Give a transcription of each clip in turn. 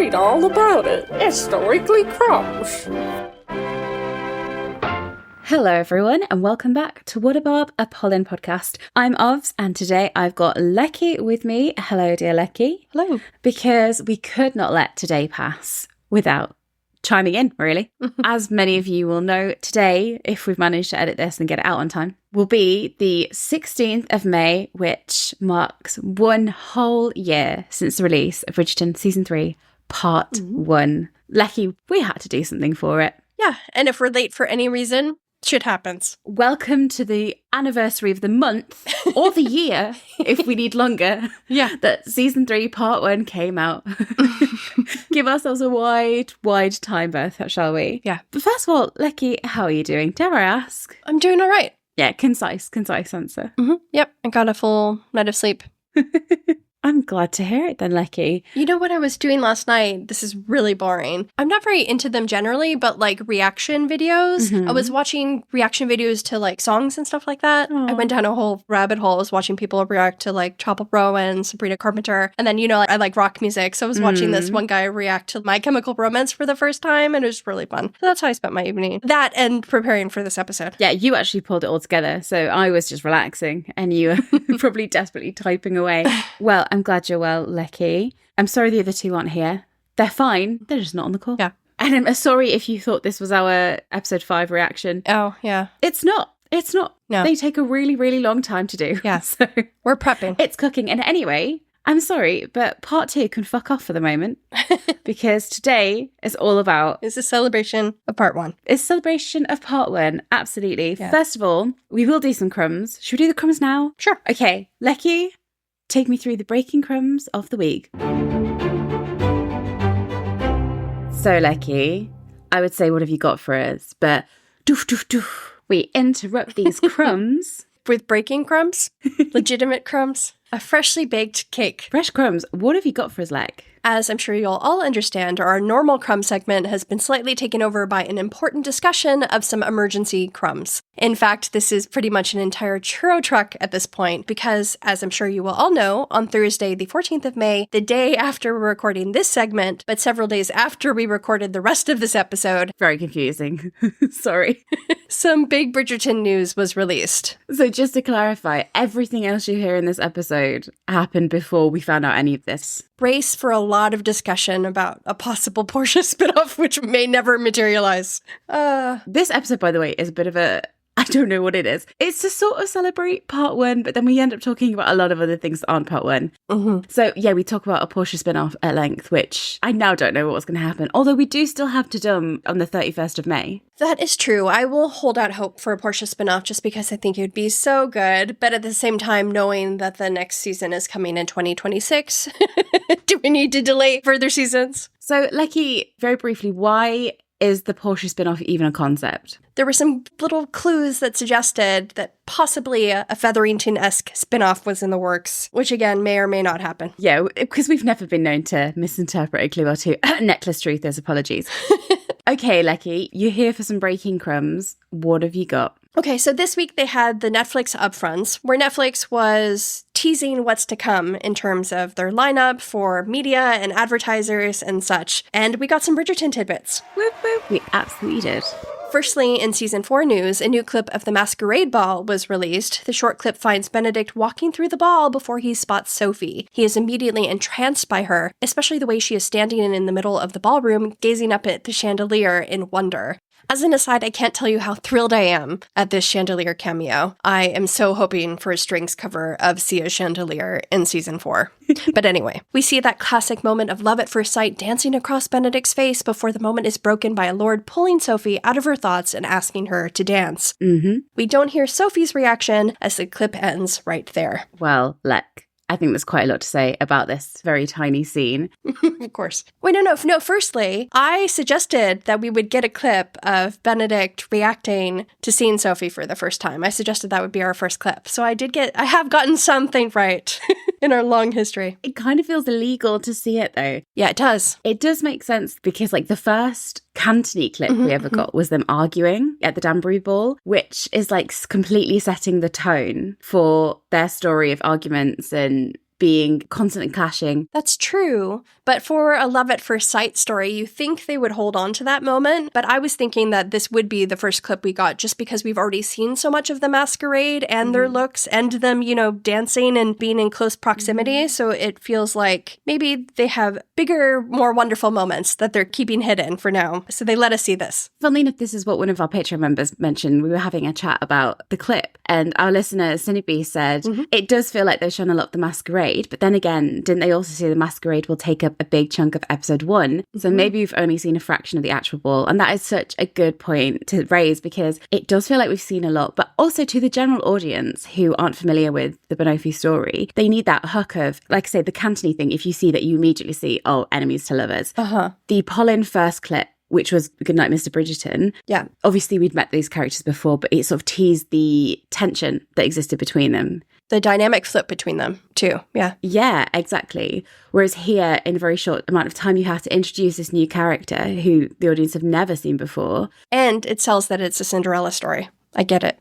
read all about it. Historically Crumbs. Hello everyone and welcome back to What a Barb, a Polin podcast. I'm Ovs and today I've got Lecky with me. Hello dear Lecky. Hello. Because we could not let today pass without chiming in, really. As many of you will know, today, if we've managed to edit this and get it out on time, will be the 16th of May, which marks 1 whole year since the release of Bridgerton Season 3, Part 1. Lecky, we had to do something for it. Yeah, and if we're late for any reason, shit happens. Welcome to the anniversary of the month, or the year, if we need longer, that Season 3, Part 1 came out. Give ourselves a wide time berth, shall we? Yeah. But first of all, Lecky, how are you doing? Dare I ask? I'm doing all right. Yeah, concise answer. Yep, I got a full night of sleep. I'm glad to hear it then, Lecky. You know what I was doing last night? This is really boring. I'm not very into them generally, but like reaction videos. I was watching reaction videos to like songs and stuff like that. Aww. I went down a whole rabbit hole. I was watching people react to like Chapel Rowan, Sabrina Carpenter. And then, you know, I like rock music. So I was watching this one guy react to My Chemical Romance for the first time. And it was really fun. So that's how I spent my evening. That and preparing for this episode. Yeah, you actually pulled it all together. So I was just relaxing and you were probably desperately typing away. Well, I'm glad you're well, Lecky. I'm sorry the other two aren't here. They're fine. They're just not on the call. Yeah. And I'm sorry if you thought this was our episode 5 reaction. Oh, yeah. It's not. No. They take a really, really long time to do. Yeah. So we're prepping. it's cooking. And anyway, I'm sorry, but part 2 can fuck off for the moment because today is all about... It's a celebration of part 1. It's a celebration of part 1. Absolutely. Yeah. First of all, we will do some crumbs. Should we do the crumbs now? Sure. Okay. Lecky, take me through the breaking crumbs of the week. So, Lecky, I would say, what have you got for us? But doof, doof, doof. We interrupt these crumbs. With breaking crumbs, legitimate crumbs, a freshly baked cake. Fresh crumbs. What have you got for us, Leck? As I'm sure you'll all understand, our normal crumb segment has been slightly taken over by an important discussion of some emergency crumbs. In fact, this is pretty much an entire churro truck at this point because, as I'm sure you will all know, on Thursday, the 14th of May, the day after we're recording this segment, but several days after we recorded the rest of this episode, Very confusing. Sorry. some big Bridgerton news was released. So just to clarify, everything else you hear in this episode happened before we found out any of this. Brace for a lot of discussion about a possible Portia spinoff, which may never materialize. This episode, by the way, is a bit of a... I don't know what it is. It's to sort of celebrate part 1, but then we end up talking about a lot of other things that aren't part 1. So, yeah, we talk about a Portia spin-off at length, which I now don't know what's going to happen. Although we do still have to dumb on the 31st of May. That is true. I will hold out hope for a Portia spinoff just because I think it would be so good. But at the same time, knowing that the next season is coming in 2026, do we need to delay further seasons? So, Lecky, very briefly, why is the Portia spin-off even a concept? There were some little clues that suggested that possibly a Featherington-esque spin-off was in the works, which again may or may not happen. Yeah, because we've never been known to misinterpret a clue or two. Necklace truthers, apologies. Okay, Lecky, you're here for some breaking crumbs. What have you got? Okay, so this week they had the Netflix upfronts, where Netflix was teasing what's to come in terms of their lineup for media and advertisers and such. And we got some Bridgerton tidbits. Whoop, whoop. We absolutely did. Firstly, in Season 4 news, a new clip of the Masquerade Ball was released. The short clip finds Benedict walking through the ball before he spots Sophie. He is immediately entranced by her, especially the way she is standing in the middle of the ballroom, gazing up at the chandelier in wonder. As an aside, I can't tell you how thrilled I am at this chandelier cameo. I am so hoping for a strings cover of Sia's chandelier in Season 4. But anyway, we see that classic moment of love at first sight dancing across Benedict's face before the moment is broken by a lord pulling Sophie out of her thoughts and asking her to dance. We don't hear Sophie's reaction as the clip ends right there. Well, Leck, I think there's quite a lot to say about this very tiny scene. Of course. Wait, no. Firstly, I suggested that we would get a clip of Benedict reacting to seeing Sophie for the first time. I suggested that would be our first clip. So I have gotten something right in our long history. It kind of feels illegal to see it, though. Yeah, it does. It does make sense because, like, the first Cantony clip we ever got was them arguing at the Danbury Ball, which is, like, completely setting the tone for their story of arguments and being constantly clashing. That's true. But for a love at first sight story, you think they would hold on to that moment. But I was thinking that this would be the first clip we got just because we've already seen so much of the masquerade and their looks and them, dancing and being in close proximity. So it feels like maybe they have bigger, more wonderful moments that they're keeping hidden for now. So they let us see this. Funnily enough, this is what one of our Patreon members mentioned. We were having a chat about the clip, and our listener, Cineby, said, it does feel like they've shown a lot of the masquerade, but then again, didn't they also say the masquerade will take up a big chunk of episode 1? So maybe we've only seen a fraction of the actual ball. And that is such a good point to raise, because it does feel like we've seen a lot, but also to the general audience who aren't familiar with the Banoffee story, they need that hook of, like I say, the Cantony thing. If you see that, you immediately see, oh, enemies to lovers. The Polin first clip, which was Goodnight, Mr. Bridgerton. Yeah. Obviously, we'd met these characters before, but it sort of teased the tension that existed between them. The dynamic flip between them, too. Yeah. Yeah, exactly. Whereas here, in a very short amount of time, you have to introduce this new character who the audience have never seen before. And it sells that it's a Cinderella story. I get it.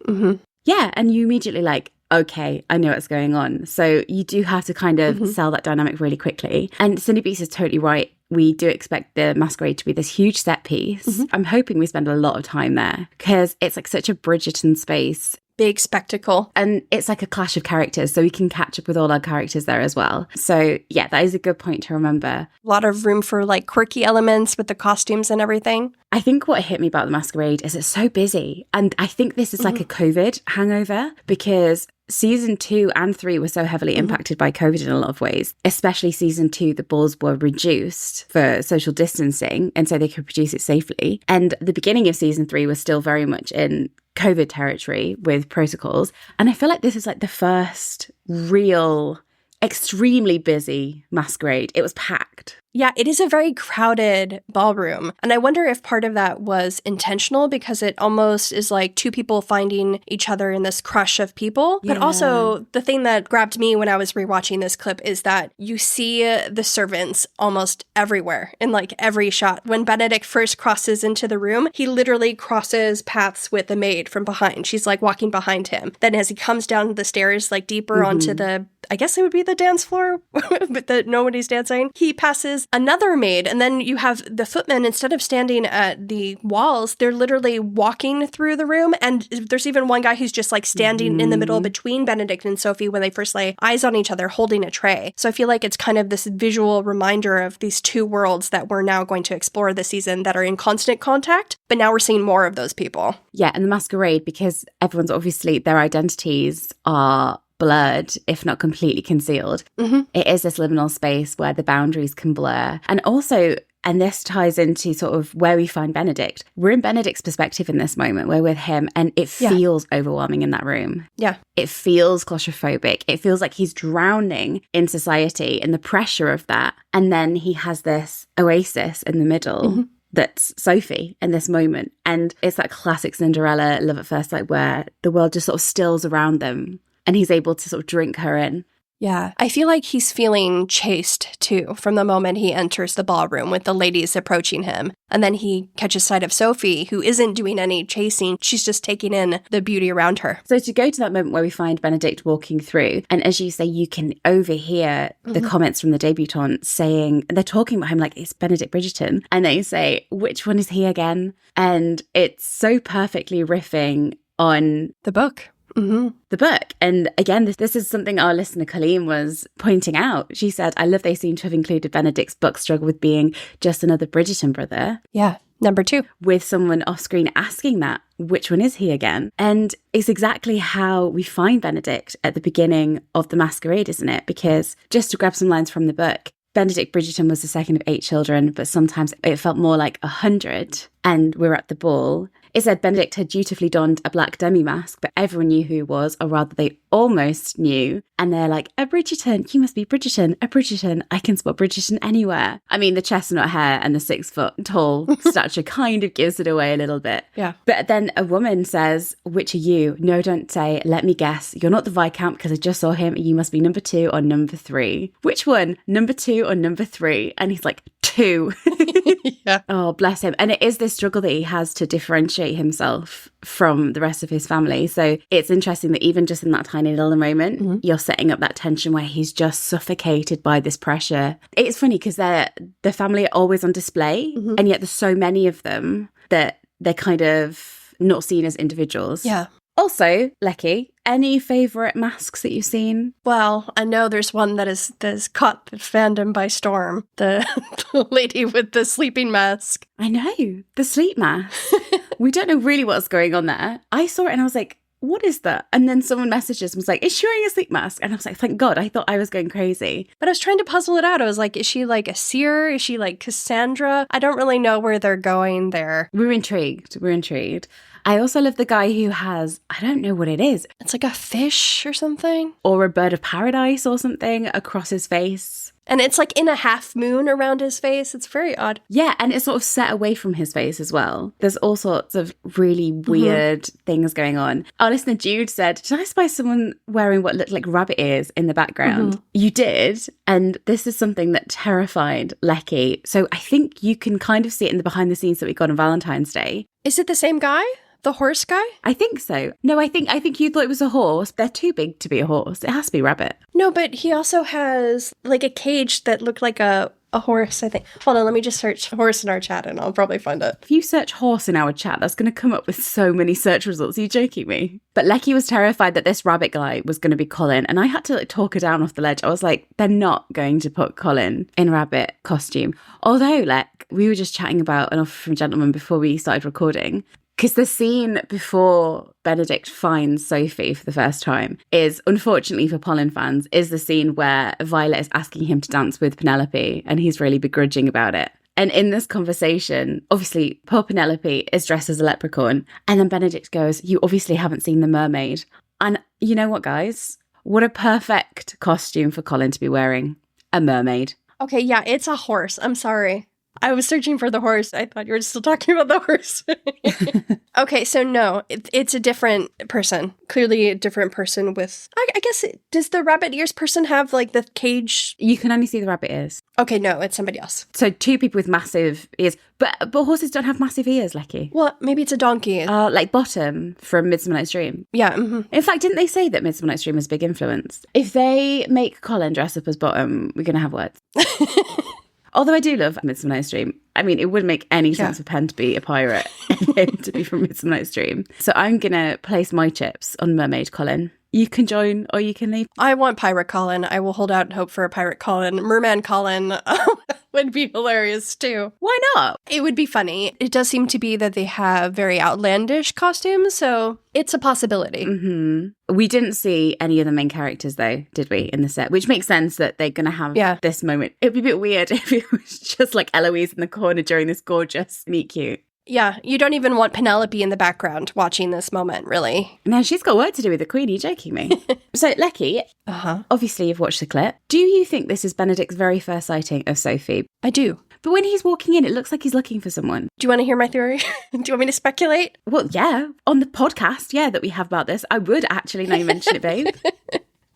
Yeah, and you immediately like, okay, I know what's going on. So you do have to kind of sell that dynamic really quickly. And Cindy Beast is totally right. We do expect the masquerade to be this huge set piece. I'm hoping we spend a lot of time there because it's like such a Bridgerton space. Big spectacle. And it's like a clash of characters, so we can catch up with all our characters there as well. So yeah, that is a good point to remember. A lot of room for like quirky elements with the costumes and everything. I think what hit me about the masquerade is it's so busy. And I think this is like a COVID hangover, because season 2 and 3 were so heavily impacted by COVID in a lot of ways, especially season 2, the balls were reduced for social distancing, and so they could produce it safely. And the beginning of season 3 was still very much in COVID territory with protocols. And I feel like this is like the first real, extremely busy masquerade. It was packed. Yeah, it is a very crowded ballroom. And I wonder if part of that was intentional, because it almost is like two people finding each other in this crush of people. But also the thing that grabbed me when I was rewatching this clip is that you see the servants almost everywhere in like every shot. When Benedict first crosses into the room, he literally crosses paths with the maid from behind. She's like walking behind him. Then as he comes down the stairs, like deeper onto the, I guess it would be the dance floor, but that nobody's dancing, he passes another maid, and then you have the footmen, instead of standing at the walls, they're literally walking through the room, and there's even one guy who's just like standing in the middle between Benedict and Sophie when they first lay eyes on each other holding a tray. So I feel like it's kind of this visual reminder of these two worlds that we're now going to explore this season that are in constant contact, but now we're seeing more of those people. Yeah, and the masquerade, because everyone's obviously, their identities are blurred, if not completely concealed. It is this liminal space where the boundaries can blur. And also, and this ties into sort of where we find Benedict. We're in Benedict's perspective in this moment. We're with him, and it feels overwhelming in that room. Yeah. It feels claustrophobic. It feels like he's drowning in society and the pressure of that. And then he has this oasis in the middle. That's Sophie in this moment. And it's that classic Cinderella love at first sight where the world just sort of stills around them, and he's able to sort of drink her in. Yeah, I feel like he's feeling chased, too, from the moment he enters the ballroom with the ladies approaching him. And then he catches sight of Sophie, who isn't doing any chasing. She's just taking in the beauty around her. So to go to that moment where we find Benedict walking through, and as you say, you can overhear the comments from the debutante saying, they're talking about him like, it's Benedict Bridgerton. And they say, which one is he again? And it's so perfectly riffing on the book. The book. And again, this is something our listener Colin was pointing out. She said, I love they seem to have included Benedict's book struggle with being just another Bridgerton brother. Yeah, number 2. With someone off screen asking that, which one is he again? And it's exactly how we find Benedict at the beginning of the masquerade, isn't it? Because just to grab some lines from the book, Benedict Bridgerton was the second of 8 children, but sometimes it felt more like 100. And we're at the ball. It said Benedict had dutifully donned a black demi-mask, but everyone knew who he was, or rather they almost knew. And they're like, a Bridgerton, you must be Bridgerton, a Bridgerton. I can spot Bridgerton anywhere. I mean, the chestnut hair and the 6-foot-tall stature kind of gives it away a little bit. Yeah. But then a woman says, which are you? No, don't say, let me guess. You're not the Viscount because I just saw him. You must be number 2 or number 3. Which one? Number 2 or number 3? And he's like, 2. Yeah. Oh, bless him. And it is this struggle that he has to differentiate dissociate himself from the rest of his family. So it's interesting that even just in that tiny little moment, you're setting up that tension where he's just suffocated by this pressure. It's funny because the family are always on display, and yet there's so many of them that they're kind of not seen as individuals. Yeah. Also, Lecky, any favourite masks that you've seen? Well, I know there's one that has caught the fandom by storm. The lady with the sleeping mask. I know, the sleep mask. We don't know really what's going on there. I saw it and I was like, what is that? And then someone messaged us and was like, is she wearing a sleep mask? And I was like, thank God, I thought I was going crazy. But I was trying to puzzle it out. I was like, is she like a seer? Is she like Cassandra? I don't really know where they're going there. We're intrigued. I also love the guy who has, I don't know what it is. It's like a fish or something. Or a bird of paradise or something across his face. And it's like in a half moon around his face. It's very odd. Yeah, and it's sort of set away from his face as well. There's all sorts of really weird things going on. Our listener Jude said, did I spy someone wearing what looked like rabbit ears in the background? You did. And this is something that terrified Lecky. So I think you can kind of see it in the behind the scenes that we got on Valentine's Day. Is it the same guy? The horse guy? I think so. No, I think you thought it was a horse. They're too big to be a horse. It has to be rabbit. No, but he also has like a cage that looked like a horse, I think. Hold on, let me just search horse in our chat and I'll probably find it. If you search horse in our chat, that's going to come up with so many search results. Are you joking me? But Lecky was terrified that this rabbit guy was going to be Colin. And I had to talk her down off the ledge. I was like, they're not going to put Colin in rabbit costume. Although, we were just chatting about An Offer from a Gentleman before we started recording. Because the scene before Benedict finds Sophie for the first time is, unfortunately for Polin fans, is the scene where Violet is asking him to dance with Penelope and he's really begrudging about it. And in this conversation, obviously, poor Penelope is dressed as a leprechaun. And then Benedict goes, you obviously haven't seen The Mermaid. And you know what, guys? What a perfect costume for Colin to be wearing. A mermaid. Okay, yeah, it's a horse. I'm sorry. I was searching for the horse. I thought you were still talking about the horse. Okay, so no, it's a different person. Clearly a different person with... I guess, does the rabbit ears person have, like, the cage? You can only see the rabbit ears. Okay, no, it's somebody else. So two people with massive ears. But horses don't have massive ears, Lecky. Well, maybe it's a donkey. Like Bottom from Midsummer Night's Dream. Yeah. In fact, didn't they say that Midsummer Night's Dream was a big influence? If they make Colin dress up as Bottom, we're going to have words. Although I do love Midsummer Night's Dream. I mean, it wouldn't make any sense for Penn to be a pirate and him to be from Midsummer Night's Dream. So I'm going to place my chips on Mermaid Colin. You can join or you can leave. I want Pirate Colin. I will hold out hope for a Pirate Colin. Merman Colin would be hilarious too. Why not? It would be funny. It does seem to be that they have very outlandish costumes, so it's a possibility. We didn't see any of the main characters though, did we, in the set? Which makes sense that they're going to have this moment. It'd be a bit weird if it was just like Eloise in the corner during this gorgeous meet cute. Yeah, you don't even want Penelope in the background watching this moment, really. No, she's got work to do with the Queen. Are you joking me? So, Lecky, obviously you've watched the clip. Do you think this is Benedict's very first sighting of Sophie? I do. But when he's walking in, it looks like he's looking for someone. Do you want to hear my theory? Do you want me to speculate? Well, yeah. On the podcast, that we have about this, I would actually, now you mention it, babe.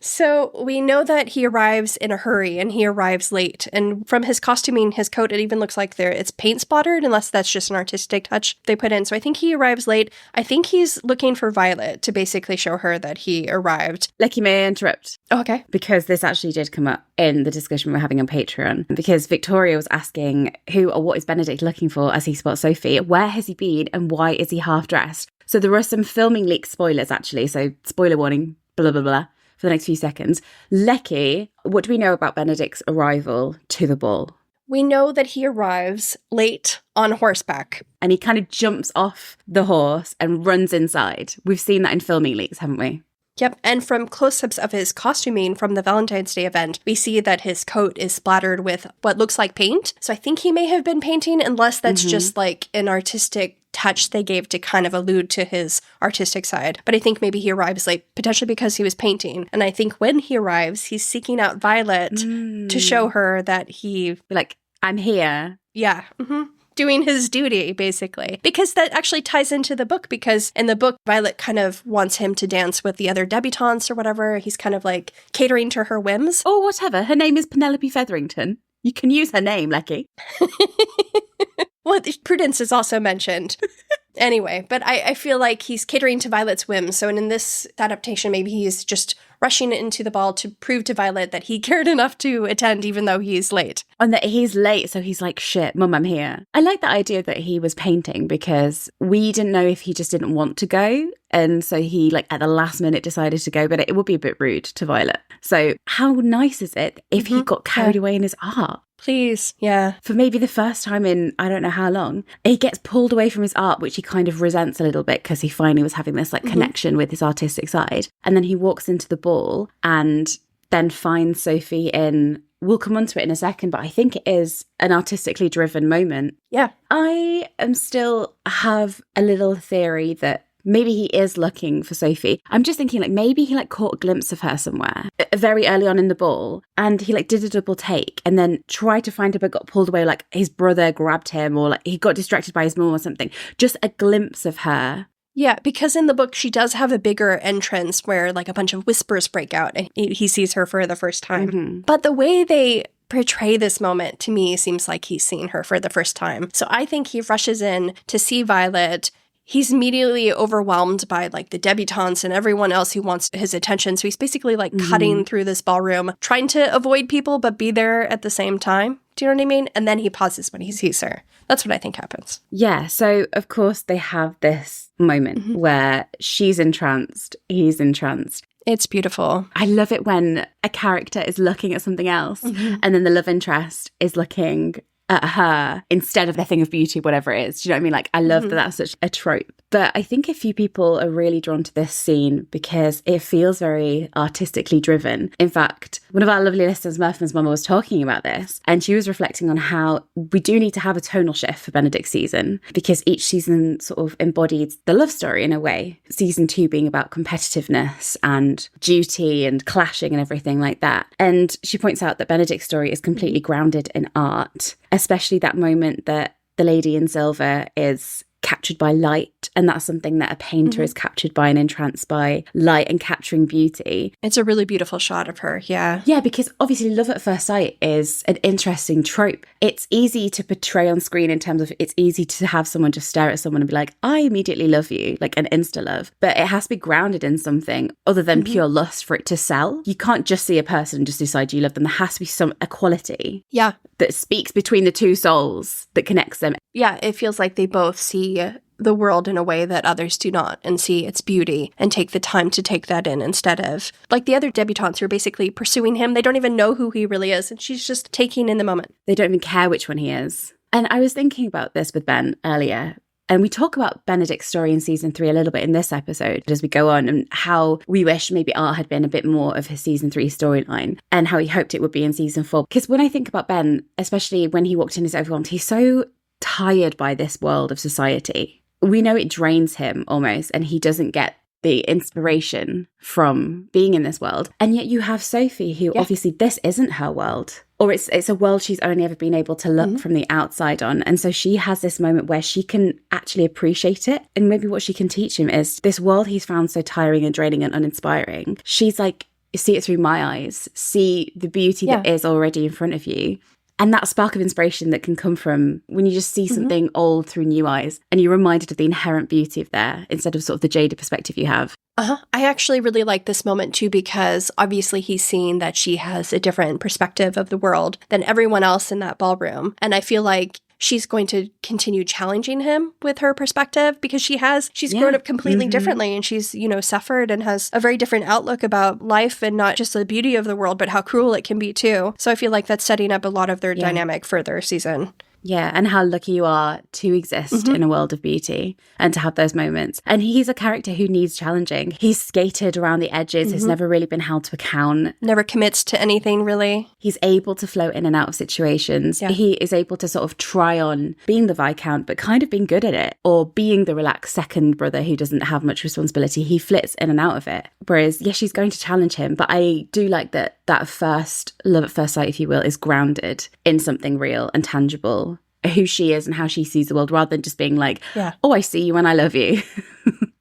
So we know that he arrives in a hurry and he arrives late. And from his costuming, his coat, it even looks like it's paint splattered, unless that's just an artistic touch they put in. So I think he arrives late. I think he's looking for Violet to basically show her that he arrived. Lecky, may I interrupt? Oh, okay. Because this actually did come up in the discussion we're having on Patreon. Because Victoria was asking who or what is Benedict looking for as he spots Sophie? Where has he been and why is he half dressed? So there are some filming leak spoilers, actually. So spoiler warning, blah, blah, blah. For the next few seconds. Lecky, what do we know about Benedict's arrival to the ball? We know that he arrives late on horseback. And he kind of jumps off the horse and runs inside. We've seen that in filming leaks, haven't we? Yep, and from close-ups of his costuming from the Valentine's Day event, we see that his coat is splattered with what looks like paint. So I think he may have been painting, unless that's just like an artistic touch they gave to kind of allude to his artistic side. But I think maybe he arrives late, potentially because he was painting. And I think when he arrives, he's seeking out Violet to show her that he... Like, I'm here. Yeah. Doing his duty, basically. Because that actually ties into the book, because in the book, Violet kind of wants him to dance with the other debutantes or whatever. He's kind of like catering to her whims. Or whatever. Her name is Penelope Featherington. You can use her name, Lecky. Well, Prudence is also mentioned. Anyway, but I feel like he's catering to Violet's whims. So in this adaptation, maybe he's just rushing into the ball to prove to Violet that he cared enough to attend even though he's late. And that he's late, so he's like, shit, Mum, I'm here. I like the idea that he was painting because we didn't know if he just didn't want to go. And so he, like, at the last minute decided to go, but it would be a bit rude to Violet. So how nice is it if he got carried away in his art? Please, yeah. For maybe the first time in I don't know how long, he gets pulled away from his art, which he kind of resents a little bit because he finally was having this like connection with his artistic side. And then he walks into the ball and then finds Sophie in, we'll come onto it in a second, but I think it is an artistically driven moment. Yeah. I am still have a little theory that maybe he is looking for Sophie. I'm just thinking like maybe he like caught a glimpse of her somewhere very early on in the ball and he like did a double take and then tried to find her but got pulled away, like his brother grabbed him or like he got distracted by his mom or something. Just a glimpse of her. Yeah, because in the book she does have a bigger entrance where like a bunch of whispers break out and he sees her for the first time. But the way they portray this moment to me seems like he's seen her for the first time. So I think he rushes in to see Violet. He's immediately overwhelmed by like the debutantes and everyone else who wants his attention. So he's basically like cutting through this ballroom, trying to avoid people, but be there at the same time. Do you know what I mean? And then he pauses when he sees her. That's what I think happens. Yeah. So of course they have this moment where she's entranced, he's entranced. It's beautiful. I love it when a character is looking at something else and then the love interest is looking at her instead of their thing of beauty, whatever it is. Do you know what I mean? Like, I love that that's such a trope. But I think a few people are really drawn to this scene because it feels very artistically driven. In fact, one of our lovely listeners, Murphin's mama, was talking about this and she was reflecting on how we do need to have a tonal shift for Benedict's season because each season sort of embodied the love story in a way. Season 2 being about competitiveness and duty and clashing and everything like that. And she points out that Benedict's story is completely grounded in art, especially that moment that the lady in silver is captured by light, and that's something that a painter is captured by and entranced by, light and capturing beauty. It's a really beautiful shot of her, yeah. Yeah, because obviously love at first sight is an interesting trope. It's easy to portray on screen in terms of it's easy to have someone just stare at someone and be like, I immediately love you, like an insta-love. But it has to be grounded in something other than pure lust for it to sell. You can't just see a person and just decide you love them. There has to be some equality. Yeah. That speaks between the two souls that connects them. Yeah, it feels like they both see the world in a way that others do not and see its beauty and take the time to take that in instead of like the other debutantes who are basically pursuing him. They don't even know who he really is and she's just taking in the moment. They don't even care which one he is. And I was thinking about this with Ben earlier. And we talk about Benedict's story in season 3 a little bit in this episode as we go on and how we wish maybe art had been a bit more of his season 3 storyline and how he hoped it would be in season 4. Because when I think about Ben, especially when he walked in as overwhelmed, he's so tired by this world of society. We know it drains him almost and he doesn't get the inspiration from being in this world. And yet you have Sophie who obviously this isn't her world. Or it's a world she's only ever been able to look from the outside on. And so she has this moment where she can actually appreciate it. And maybe what she can teach him is this world he's found so tiring and draining and uninspiring. She's like, see it through my eyes. See the beauty that is already in front of you. And that spark of inspiration that can come from when you just see something old through new eyes and you're reminded of the inherent beauty of there instead of sort of the jaded perspective you have. I actually really like this moment too because obviously he's seeing that she has a different perspective of the world than everyone else in that ballroom. And I feel like she's going to continue challenging him with her perspective because she's grown up completely differently and she's, suffered and has a very different outlook about life and not just the beauty of the world, but how cruel it can be too. So I feel like that's setting up a lot of their dynamic for their season. Yeah, and how lucky you are to exist in a world of beauty and to have those moments. And he's a character who needs challenging. He's skated around the edges, has never really been held to account. Never commits to anything, really. He's able to float in and out of situations. Yeah. He is able to sort of try on being the Viscount, but kind of being good at it, or being the relaxed second brother who doesn't have much responsibility. He flits in and out of it. Whereas, yes, she's going to challenge him, but I do like that first love at first sight, if you will, is grounded in something real and tangible. Who she is and how she sees the world rather than just being like, oh, I see you and I love you.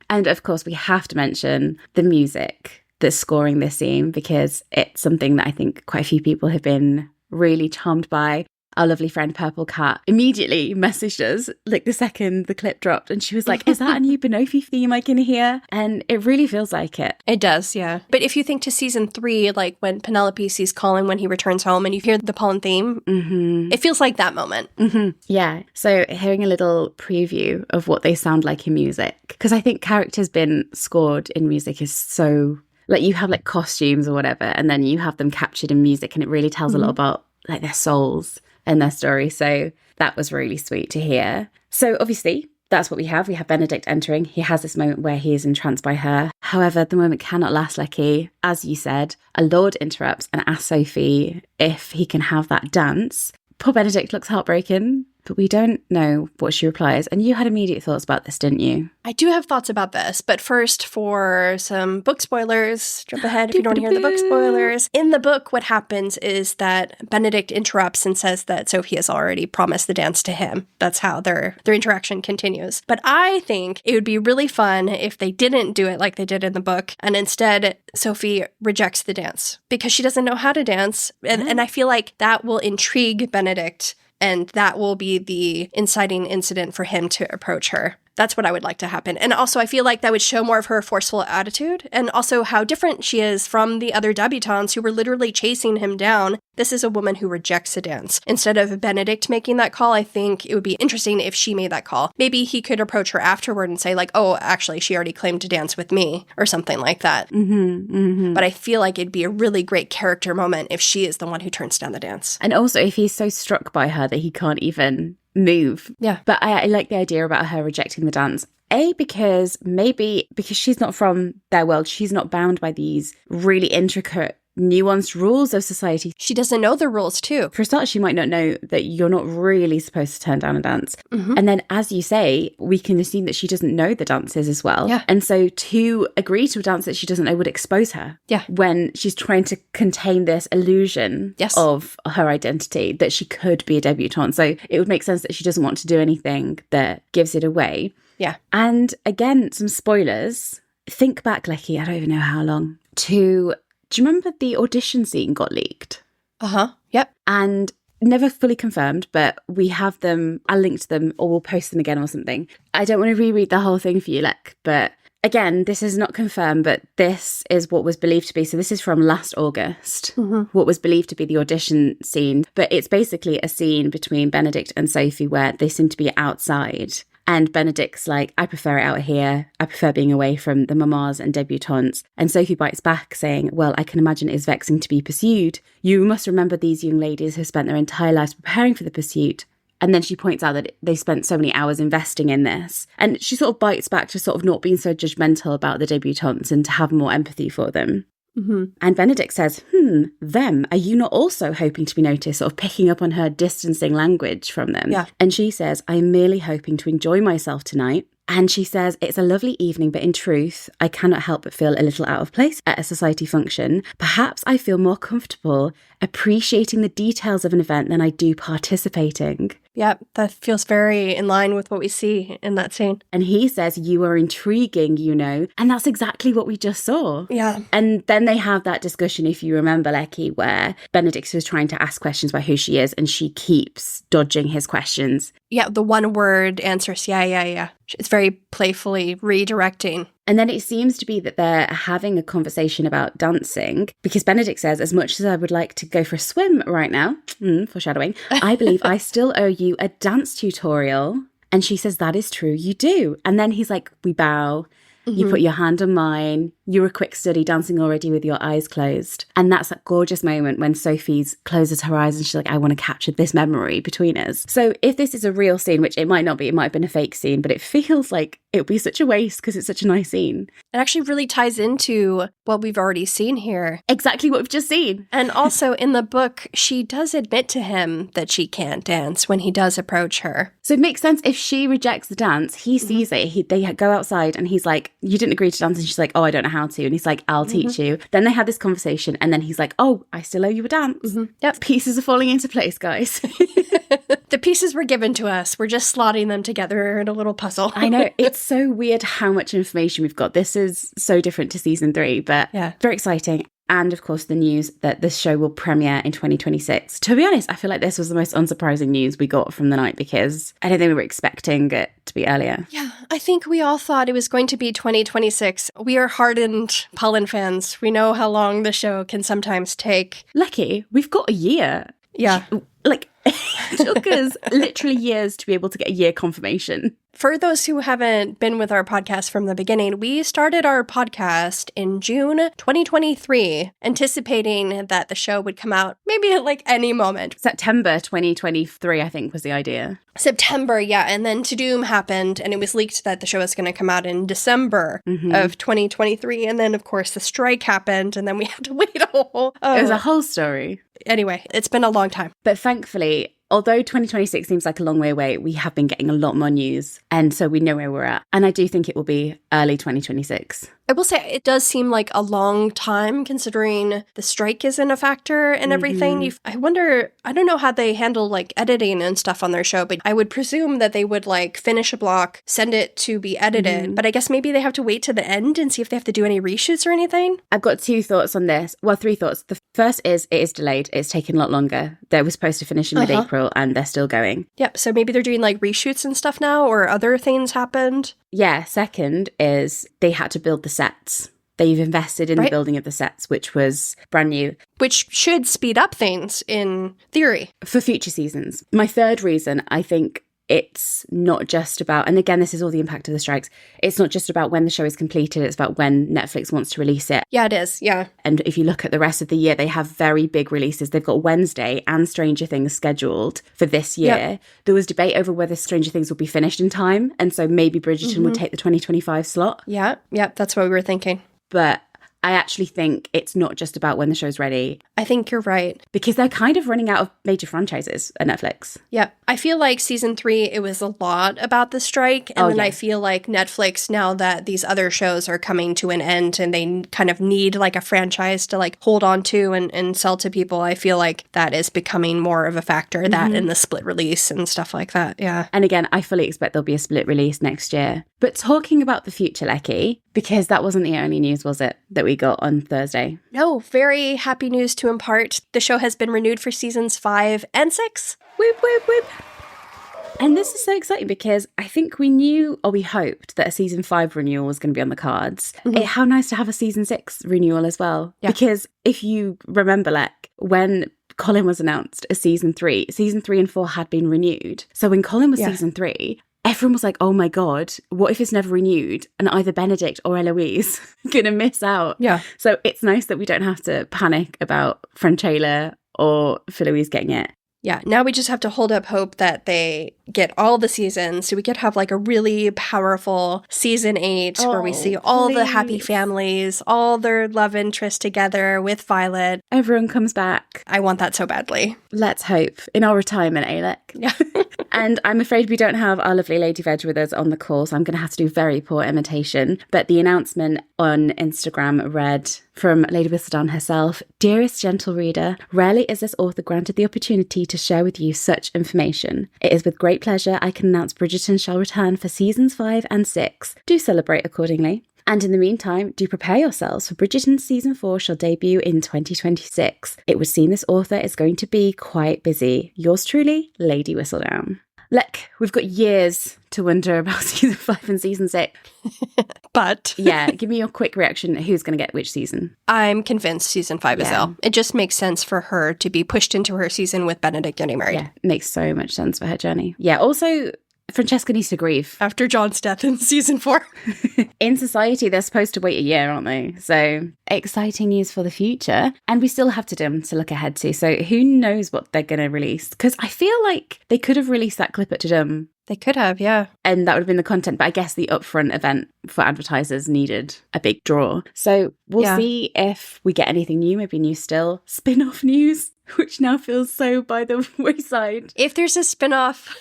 And of course, we have to mention the music that's scoring this scene because it's something that I think quite a few people have been really charmed by. our lovely friend Purple Cat immediately messaged us like the second the clip dropped, and she was like, is that a new Banofi theme I can hear? And it really feels like it. It does, yeah. But if you think to season 3, like when Penelope sees Colin when he returns home and you hear the Polin theme, it feels like that moment. Yeah. So hearing a little preview of what they sound like in music, because I think characters being scored in music is so, like, you have like costumes or whatever, and then you have them captured in music, and it really tells a lot about like their souls and their story. So that was really sweet to hear. So obviously that's what we have. We have Benedict entering. He has this moment where he is entranced by her. However, the moment cannot last, Lecky. As you said, a lord interrupts and asks Sophie if he can have that dance. Poor Benedict looks heartbroken, but we don't know what she replies. And you had immediate thoughts about this, didn't you? I do have thoughts about this, but first, for some book spoilers, jump ahead if you don't hear the book spoilers. In the book, what happens is that Benedict interrupts and says that Sophie has already promised the dance to him. That's how their interaction continues. But I think it would be really fun if they didn't do it like they did in the book, and instead Sophie rejects the dance because she doesn't know how to dance. And I feel like that will intrigue Benedict, and that will be the inciting incident for him to approach her. That's what I would like to happen. And also, I feel like that would show more of her forceful attitude, and also how different she is from the other debutantes who were literally chasing him down. This is a woman who rejects a dance. Instead of Benedict making that call, I think it would be interesting if she made that call. Maybe he could approach her afterward and say, like, oh, actually, she already claimed to dance with me, or something like that. But I feel like it'd be a really great character moment if she is the one who turns down the dance. And also, if he's so struck by her that he can't even move. Yeah. But I like the idea about her rejecting the dance. Because she's not from their world, she's not bound by these really intricate, nuanced rules of society. She doesn't know the rules, too. For a start, she might not know that you're not really supposed to turn down a dance. And then, as you say, we can assume that she doesn't know the dances as well. Yeah. And so to agree to a dance that she doesn't know would expose her. Yeah. When she's trying to contain this illusion of her identity, that she could be a debutante. So it would make sense that she doesn't want to do anything that gives it away. Yeah. And again, some spoilers. Think back, Lecky, I don't even know how long, to... Do you remember the audition scene got leaked? Yep. And never fully confirmed, but we have them. I'll link to them, or we'll post them again or something. I don't want to reread the whole thing for you, Lek, but again, this is not confirmed, but this is what was believed to be. So this is from last August, what was believed to be the audition scene. But it's basically a scene between Benedict and Sophie where they seem to be outside. And Benedict's like, I prefer it out here. I prefer being away from the mamas and debutantes. And Sophie bites back saying, well, I can imagine it is vexing to be pursued. You must remember these young ladies have spent their entire lives preparing for the pursuit. And then she points out that they spent so many hours investing in this. And she sort of bites back to sort of not being so judgmental about the debutantes and to have more empathy for them. And Benedict says, them, are you not also hoping to be noticed, sort of picking up on her distancing language from them? Yeah. And she says, I'm merely hoping to enjoy myself tonight. And she says, it's a lovely evening, but in truth, I cannot help but feel a little out of place at a society function. Perhaps I feel more comfortable appreciating the details of an event than I do participating. Yeah, that feels very in line with what we see in that scene. And he says, you are intriguing, you know. And that's exactly what we just saw. Yeah. And then they have that discussion, if you remember, Lecky, where Benedict was trying to ask questions about who she is, and she keeps dodging his questions. Yeah, the one word answers, yeah. It's very playfully redirecting. And then it seems to be that they're having a conversation about dancing, because Benedict says, as much as I would like to go for a swim right now, foreshadowing, I believe I still owe you a dance tutorial. And she says, that is true, you do. And then he's like, we bow. You put your hand on mine. You're a quick study, dancing already with your eyes closed. And that's that gorgeous moment when Sophie closes her eyes and she's like, I want to capture this memory between us. So if this is a real scene, which it might not be, it might have been a fake scene, but it feels like it would be such a waste because it's such a nice scene. It actually really ties into what we've already seen here. Exactly what we've just seen. And also in the book, she does admit to him that she can't dance when he does approach her. So it makes sense if she rejects the dance, he sees it, they go outside and he's like, you didn't agree to dance. And she's like, oh, I don't know how to. And he's like, I'll teach you. Then they have this conversation and then he's like, oh, I still owe you a dance. Yep. Pieces are falling into place, guys. The pieces were given to us. We're just slotting them together in a little puzzle. I know. It's so weird how much information we've got. This is so different to season 3, but yeah, very exciting. and of course the news that the show will premiere in 2026. To be honest, I feel like this was the most unsurprising news we got from the night because I don't think we were expecting it to be earlier. Yeah, I think we all thought it was going to be 2026. We are hardened Polin fans. We know how long the show can sometimes take. Lucky, we've got a year. Yeah. Like, it took us literally years to be able to get a year confirmation. For those who haven't been with our podcast from the beginning, we started our podcast in June 2023, anticipating that the show would come out maybe at like any moment. September 2023, I think, was the idea. September, yeah. And then To Doom happened, and it was leaked that the show was going to come out in December of 2023. And then, of course, the strike happened, and then we had to wait a whole... It was a whole story. Anyway, it's been a long time. But thankfully, although 2026 seems like a long way away, we have been getting a lot more news. And so we know where we're at. And I do think it will be early 2026. I will say it does seem like a long time considering the strike isn't a factor and everything. I wonder, I don't know how they handle like editing and stuff on their show, but I would presume that they would like finish a block, send it to be edited. But I guess maybe they have to wait to the end and see if they have to do any reshoots or anything. I've got 2 thoughts on this. Well, 3 thoughts. The first is it is delayed. It's taken a lot longer. They were supposed to finish in mid-April and they're still going. Yep. So maybe they're doing like reshoots and stuff now or other things happened. Yeah. Second is they had to build the sets. They've invested in the building of the sets, which was brand new. Which should speed up things in theory. For future seasons. My third reason, I think it's not just about, and again, this is all the impact of the strikes, it's not just about when the show is completed, it's about when Netflix wants to release it. Yeah, it is, yeah. And if you look at the rest of the year, they have very big releases. They've got Wednesday and Stranger Things scheduled for this year. Yep. There was debate over whether Stranger Things would be finished in time, and so maybe Bridgerton would take the 2025 slot. Yeah, that's what we were thinking. But I actually think it's not just about when the show's ready. I think you're right. Because they're kind of running out of major franchises at Netflix. Yeah. I feel like season 3, it was a lot about the strike. And then I feel like Netflix, now that these other shows are coming to an end and they kind of need like a franchise to like hold on to and sell to people, I feel like that is becoming more of a factor, that and the split release and stuff like that. Yeah. And again, I fully expect there'll be a split release next year. But talking about the future, Lecky, because that wasn't the only news, was it, that we got on Thursday? No, very happy news to impart. The show has been renewed for seasons 5 and 6. Whoop, whoop, whoop. And this is so exciting because I think we knew, or we hoped, that a season 5 renewal was going to be on the cards. How nice to have a season 6 renewal as well. Yeah. Because if you remember, like, when Colin was announced as season 3 and 4 had been renewed. So when Colin was season 3... everyone was like, oh my God, what if it's never renewed and either Benedict or Eloise going to miss out? Yeah. So it's nice that we don't have to panic about Francella or Eloise getting it. Yeah, now we just have to hold up hope that they get all the seasons so we could have like a really powerful season 8 where we see all the happy families, all their love interests together with Violet. Everyone comes back. I want that so badly. Let's hope. In our retirement, Alec. Yeah. And I'm afraid we don't have our lovely Lady Veg with us on the call, so I'm going to have to do very poor imitation. But the announcement on Instagram read from Lady Whistledown herself, "Dearest gentle reader, rarely is this author granted the opportunity to share with you such information. It is with great pleasure I can announce Bridgerton shall return for seasons 5 and 6. Do celebrate accordingly. And in the meantime, do prepare yourselves for Bridgerton season 4 shall debut in 2026. It would seem this author is going to be quite busy. Yours truly, Lady Whistledown." Look, we've got years to wonder about season 5 and season 6. But yeah, give me your quick reaction. Who's going to get which season? I'm convinced season 5 is Elle. It just makes sense for her to be pushed into her season with Benedict getting married. Yeah, makes so much sense for her journey. Yeah, also, Francesca needs to grieve. After John's death in season 4. In society, they're supposed to wait a year, aren't they? So, exciting news for the future. And we still have to look ahead to. So, who knows what they're going to release? Because I feel like they could have released that clip at Tudum. They could have, yeah. And that would have been the content. But I guess the upfront event for advertisers needed a big draw. So, we'll see if we get anything new, maybe new still. Spin-off news, which now feels so by the wayside. If there's a spin-off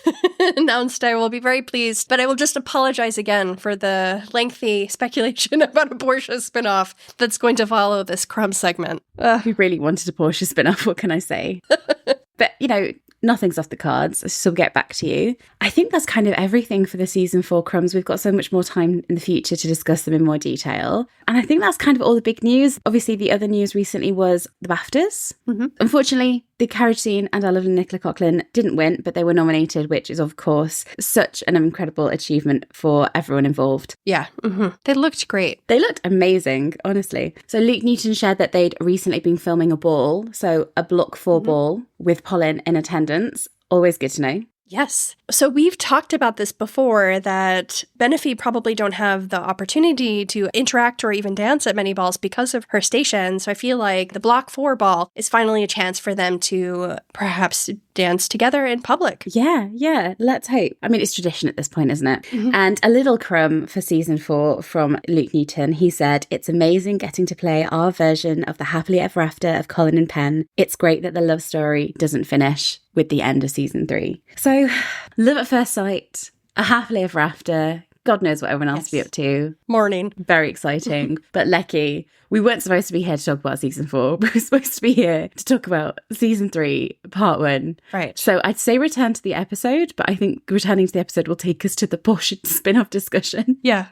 announced, I will be very pleased. But I will just apologize again for the lengthy speculation about a Portia spin-off that's going to follow this Crumb segment. We really wanted a Portia spin-off, what can I say? But, you know, nothing's off the cards, so we'll get back to you. I think that's kind of everything for the season 4 crumbs. We've got so much more time in the future to discuss them in more detail. And I think that's kind of all the big news. Obviously, the other news recently was the BAFTAs. Unfortunately, the carriage scene and our lovely Nicola Coughlan didn't win, but they were nominated, which is, of course, such an incredible achievement for everyone involved. Yeah. They looked great. They looked amazing, honestly. So Luke Newton shared that they'd recently been filming a ball, so a Block 4 ball with Polin in attendance. Always good to know. Yes. So we've talked about this before, that Benefi probably don't have the opportunity to interact or even dance at many balls because of her station. So I feel like the Block 4 ball is finally a chance for them to perhaps dance together in public. Yeah. Let's hope. I mean, it's tradition at this point, isn't it? And a little crumb for season 4 from Luke Newton. He said, "It's amazing getting to play our version of the happily ever after of Colin and Penn. It's great that the love story doesn't finish with the end of season 3. So, love at first sight, a happily ever after. God knows what everyone else will be up to. Morning. Very exciting. But Lecky, we weren't supposed to be here to talk about season 4. We were supposed to be here to talk about season 3, part 1. Right. So I'd say return to the episode, but I think returning to the episode will take us to the Portia spin-off discussion. Yeah.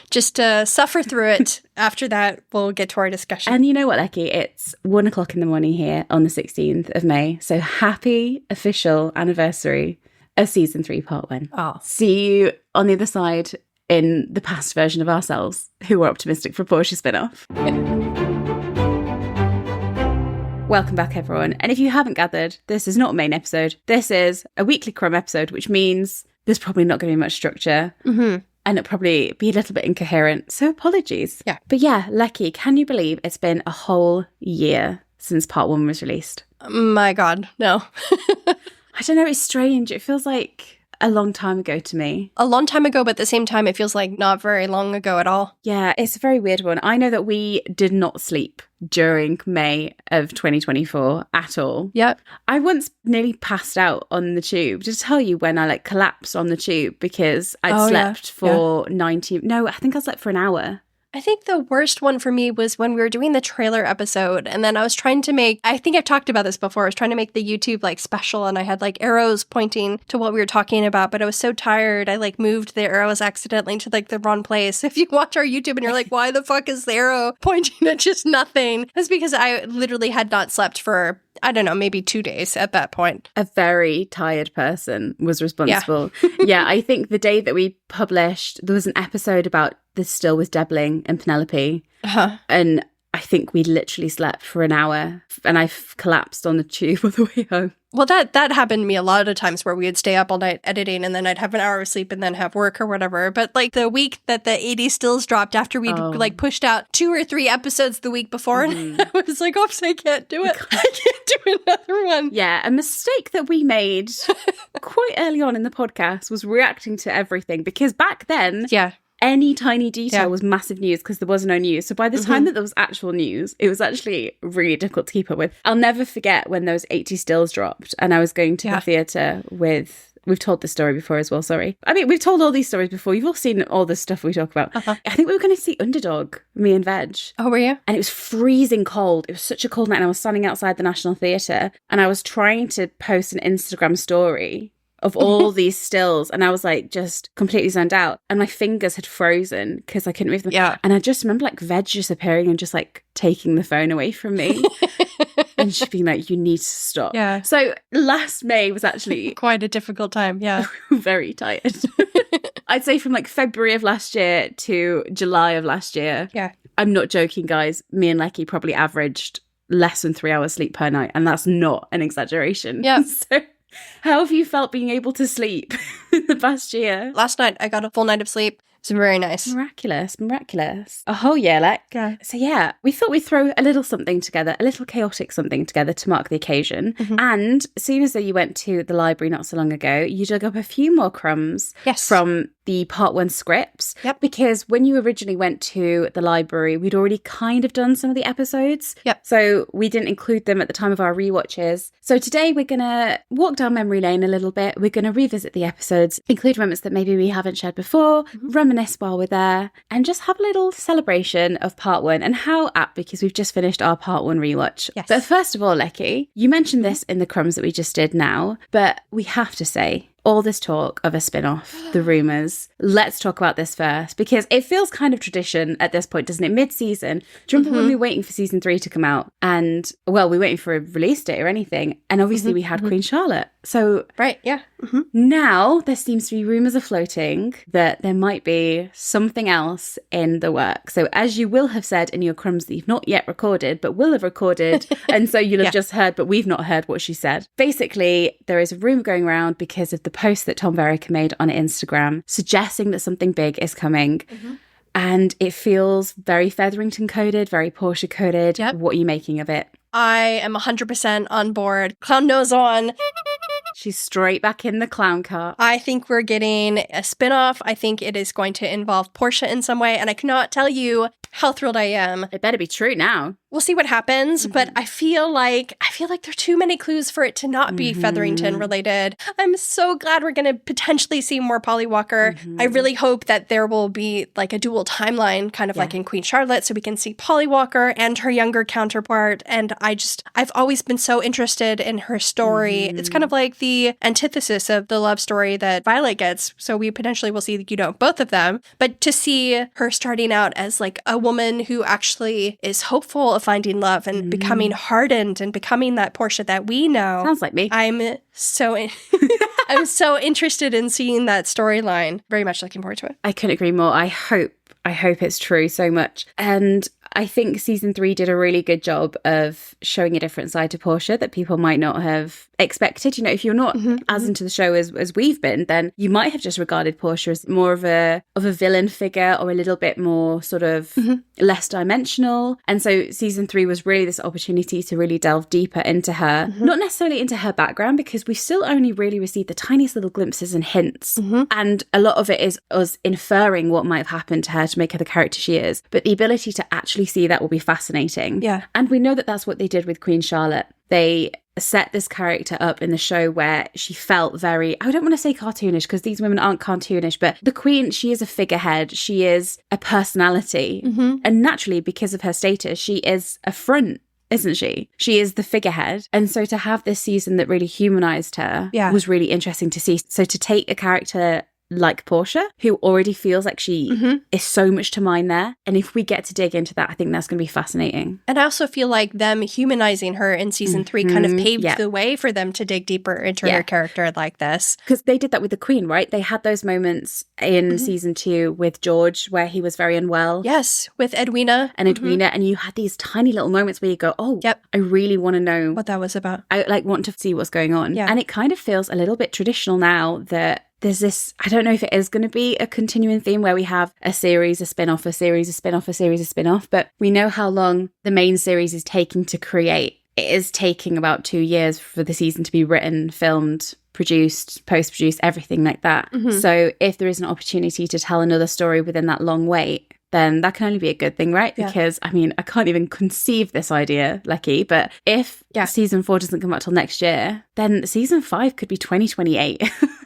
Just suffer through it. After that, we'll get to our discussion. And you know what, Lecky? It's 1 o'clock in the morning here on the 16th of May. So happy official anniversary of season 3, part 1. Oh. See you on the other side in the past version of ourselves who were optimistic for Portia spin-off. Welcome back, everyone. And if you haven't gathered, this is not a main episode. This is a weekly Crumb episode, which means there's probably not going to be much structure. And it'll probably be a little bit incoherent. So apologies. Yeah. But yeah, Lecky, can you believe it's been a whole year since part 1 was released? My God, no. I don't know, it's strange. It feels like a long time ago to me. A long time ago, but at the same time, it feels like not very long ago at all. Yeah, it's a very weird one. I know that we did not sleep during May of 2024 at all. Yep. I once nearly passed out on the tube. To tell you when I collapsed on the tube because I'd slept for 90... No, I think I slept for an hour. I think the worst one for me was when we were doing the trailer episode, and then I was trying to make, I think I've talked about this before, I was trying to make the YouTube special, and I had arrows pointing to what we were talking about, but I was so tired, I moved the arrows accidentally to the wrong place. If you watch our YouTube and you're like, why the fuck is the arrow pointing at just nothing? It's because I literally had not slept for, I don't know, maybe 2 days at that point. A very tired person was responsible. Yeah, I think the day that we published, there was an episode about the still with Debling and Penelope. And I think we literally slept for an hour and I collapsed on the tube on the way home. Well, that happened to me a lot of times where we would stay up all night editing and then I'd have an hour of sleep and then have work or whatever. But the week that the 80 stills dropped after we'd pushed out 2 or 3 episodes the week before, and I was like, oops, I can't do it. I can't do another one. Yeah, a mistake that we made quite early on in the podcast was reacting to everything because back then... Yeah. Any tiny detail was massive news because there was no news. So by the time that there was actual news, it was actually really difficult to keep up with. I'll never forget when those 80 stills dropped and I was going to the theatre with... We've told this story before as well, sorry. I mean, we've told all these stories before. You've all seen all the stuff we talk about. I think we were going to see Underdog, me and Veg. Oh, were you? And it was freezing cold. It was such a cold night and I was standing outside the National Theatre and I was trying to post an Instagram story of all these stills and I was just completely zoned out and my fingers had frozen because I couldn't move them. Yeah. And I just remember Veg just appearing and just taking the phone away from me and just being you need to stop. Yeah. So last May was actually quite a difficult time. Yeah. Very tired. I'd say from February of last year to July of last year. Yeah. I'm not joking, guys. Me and Lecky probably averaged less than 3 hours sleep per night and that's not an exaggeration. Yeah. So how have you felt being able to sleep in the past year? Last night, I got a full night of sleep. It's very nice. Miraculous. A whole year, Yeah. So yeah, we thought we'd throw a little something together, a little chaotic something together to mark the occasion. And seeing as though you went to the library not so long ago, you dug up a few more crumbs Yes. from the part 1 scripts. Yep. Because when you originally went to the library, we'd already kind of done some of the episodes. Yep. So we didn't include them at the time of our rewatches. So today we're going to walk down memory lane a little bit. We're going to revisit the episodes, include moments that maybe we haven't shared before, reminisce while we're there, and just have a little celebration of part 1. And how apt, because we've just finished our part 1 rewatch. Yes. But first of all, Lecky, you mentioned this in the crumbs that we just did now, but we have to say, all this talk of a spin-off, the rumours. Let's talk about this first, because it feels kind of tradition at this point, doesn't it? Mid-season. Do you remember when we were waiting for season 3 to come out? And, well, we were waiting for a release date or anything. And obviously we had Queen Charlotte. So right, yeah. Now there seems to be rumours afloating that there might be something else in the work. So as you will have said in your crumbs that you've not yet recorded, but will have recorded, and so you'll have just heard, but we've not heard what she said. Basically, there is a rumour going around because of the post that Tom Verica made on Instagram suggesting that something big is coming. And it feels very Featherington coded, very Portia coded. Yep. What are you making of it? I am 100% on board. Clown nose on. She's straight back in the clown car. I think we're getting a spin-off. I think it is going to involve Portia in some way, and I cannot tell you how thrilled I am. It better be true now. We'll see what happens, but I feel like there are too many clues for it to not be Featherington related. I'm so glad we're going to potentially see more Polly Walker. I really hope that there will be like a dual timeline, kind of like in Queen Charlotte, so we can see Polly Walker and her younger counterpart. And I've always been so interested in her story. It's kind of like the antithesis of the love story that Violet gets. So we potentially will see, both of them. But to see her starting out as like a woman who actually is hopeful of finding love and becoming hardened and becoming that Portia that we know. Sounds like me. I'm so interested in seeing that storyline. Very much looking forward to it. I couldn't agree more. I hope it's true so much. And I think season 3 did a really good job of showing a different side to Portia that people might not have expected. If you're not as into the show as we've been, then you might have just regarded Portia as more of a villain figure, or a little bit more sort of less dimensional. And so season 3 was really this opportunity to really delve deeper into her, not necessarily into her background, because we've still only really received the tiniest little glimpses and hints. And a lot of it is us inferring what might have happened to her to make her the character she is. But the ability to actually see that will be fascinating. Yeah. And we know that that's what they did with Queen Charlotte. They set this character up in the show where she felt very, I don't want to say cartoonish, because these women aren't cartoonish, but the Queen, she is a figurehead. She is a personality. And naturally, because of her status, she is a front, isn't she? She is the figurehead. And so to have this season that really humanized her was really interesting to see. So to take a character like Portia, who already feels like she is so much to mine there. And if we get to dig into that, I think that's going to be fascinating. And I also feel like them humanizing her in season 3 kind of paved the way for them to dig deeper into her character like this. Because they did that with the Queen, right? They had those moments in season 2 with George where he was very unwell. Yes, with Edwina. And you had these tiny little moments where you go, oh, I really want to know what that was about. I want to see what's going on. Yeah. And it kind of feels a little bit traditional now that there's this, I don't know if it is going to be a continuing theme where we have a series, a spin-off, a series, a spin-off, a series, a spin-off, but we know how long the main series is taking to create. It is taking about 2 years for the season to be written, filmed, produced, post-produced, everything like that. So if there is an opportunity to tell another story within that long wait, then that can only be a good thing, right? Because, I mean, I can't even conceive this idea, Lecky, but if season 4 doesn't come out till next year, then season 5 could be 2028.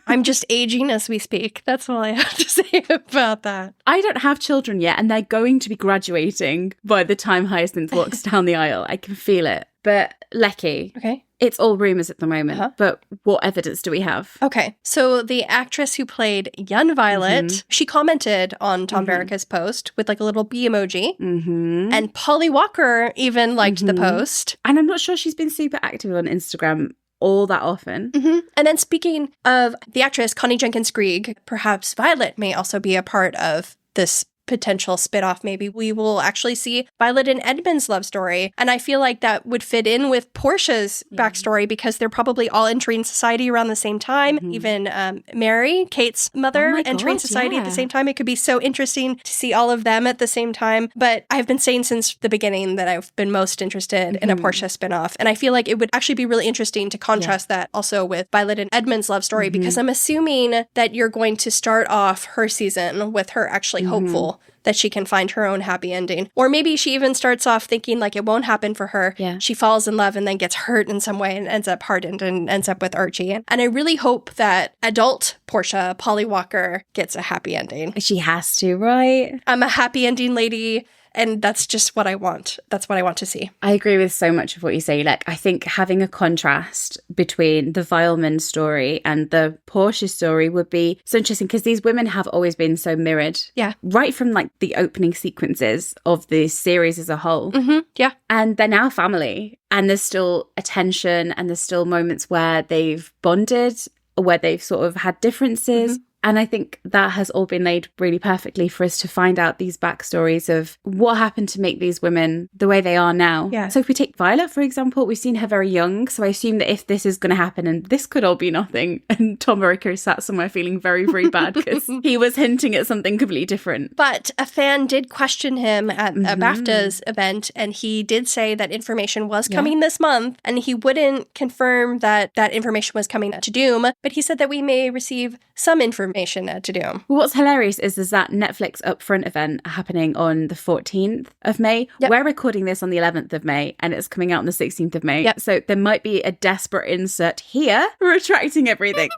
I'm just aging as we speak. That's all I have to say about that. I don't have children yet, and they're going to be graduating by the time Hyacinth walks down the aisle. I can feel it. But, Lecky, it's all rumours at the moment, but what evidence do we have? Okay, so the actress who played young Violet, she commented on Tom Verica's post with like a little bee emoji, and Polly Walker even liked the post. And I'm not sure she's been super active on Instagram all that often. And then speaking of the actress, Connie Jenkins Grieg, perhaps Violet may also be a part of this potential spinoff, maybe we will actually see Violet and Edmund's love story. And I feel like that would fit in with Portia's backstory because they're probably all entering society around the same time. Even Mary, Kate's mother, entering society at the same time. It could be so interesting to see all of them at the same time. But I've been saying since the beginning that I've been most interested in a Portia spinoff. And I feel like it would actually be really interesting to contrast that also with Violet and Edmund's love story because I'm assuming that you're going to start off her season with her actually hopeful that she can find her own happy ending. Or maybe she even starts off thinking like it won't happen for her. Yeah. She falls in love and then gets hurt in some way and ends up hardened and ends up with Archie. And I really hope that adult Portia, Polly Walker, gets a happy ending. She has to, right? I'm a happy ending lady. And that's just what I want. That's what I want to see. I agree with so much of what you say. Like, I think having a contrast between the Vileman story and the Portia story would be so interesting because these women have always been so mirrored. Yeah. Right from like the opening sequences of the series as a whole. Yeah. And they're now family. And there's still a tension and there's still moments where they've bonded, or where they've sort of had differences. And I think that has all been laid really perfectly for us to find out these backstories of what happened to make these women the way they are now. Yeah. So if we take Violet, for example, we've seen her very young. So I assume that if this is going to happen, and this could all be nothing, and Tom Ricker sat somewhere feeling very, very bad because he was hinting at something completely different. But a fan did question him at a BAFTA's event, and he did say that information was coming this month, and he wouldn't confirm that that information was coming to Doom, but he said that we may receive some information to Doom. Well, what's hilarious is there's that Netflix upfront event happening on the 14th of May. Yep. We're recording this on the 11th of May and it's coming out on the 16th of May. Yep. So there might be a desperate insert here retracting everything.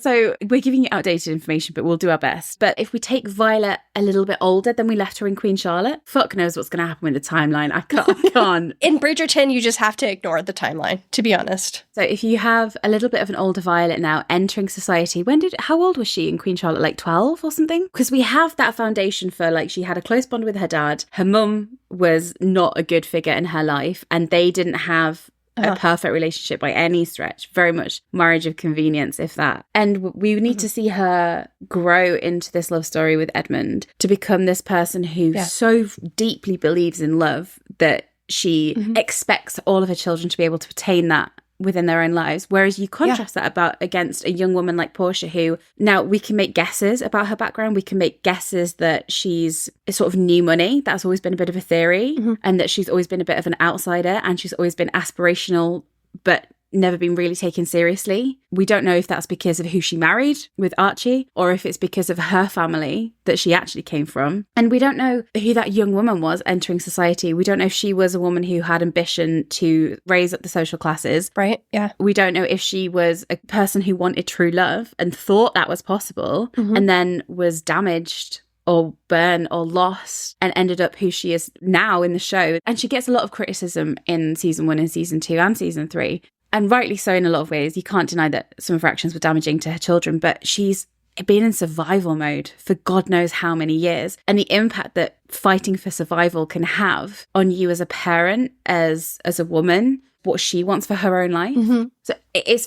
So we're giving you outdated information, but we'll do our best. But if we take Violet a little bit older than we left her in Queen Charlotte, fuck knows what's going to happen with the timeline. I can't. In Bridgerton, you just have to ignore the timeline, to be honest. So if you have a little bit of an older Violet now entering society, how old was she in Queen Charlotte? Like 12 or something? Because we have that foundation for like she had a close bond with her dad. Her mum was not a good figure in her life and they didn't have a perfect relationship by any stretch, very much marriage of convenience, if that. And we need to see her grow into this love story with Edmund to become this person who so deeply believes in love that she expects all of her children to be able to attain that within their own lives. Whereas you contrast that against a young woman like Portia, who now we can make guesses about her background. We can make guesses that she's a sort of new money. That's always been a bit of a theory, and that she's always been a bit of an outsider and she's always been aspirational, but never been really taken seriously. We don't know if that's because of who she married with Archie or if it's because of her family that she actually came from. And we don't know who that young woman was entering society. We don't know if she was a woman who had ambition to raise up the social classes. Right, yeah. We don't know if she was a person who wanted true love and thought that was possible and then was damaged or burned or lost and ended up who she is now in the show. And she gets a lot of criticism in season 1 and season 2 and season 3. And rightly so in a lot of ways. You can't deny that some of her actions were damaging to her children, but she's been in survival mode for God knows how many years. And the impact that fighting for survival can have on you as a parent, as a woman, what she wants for her own life. So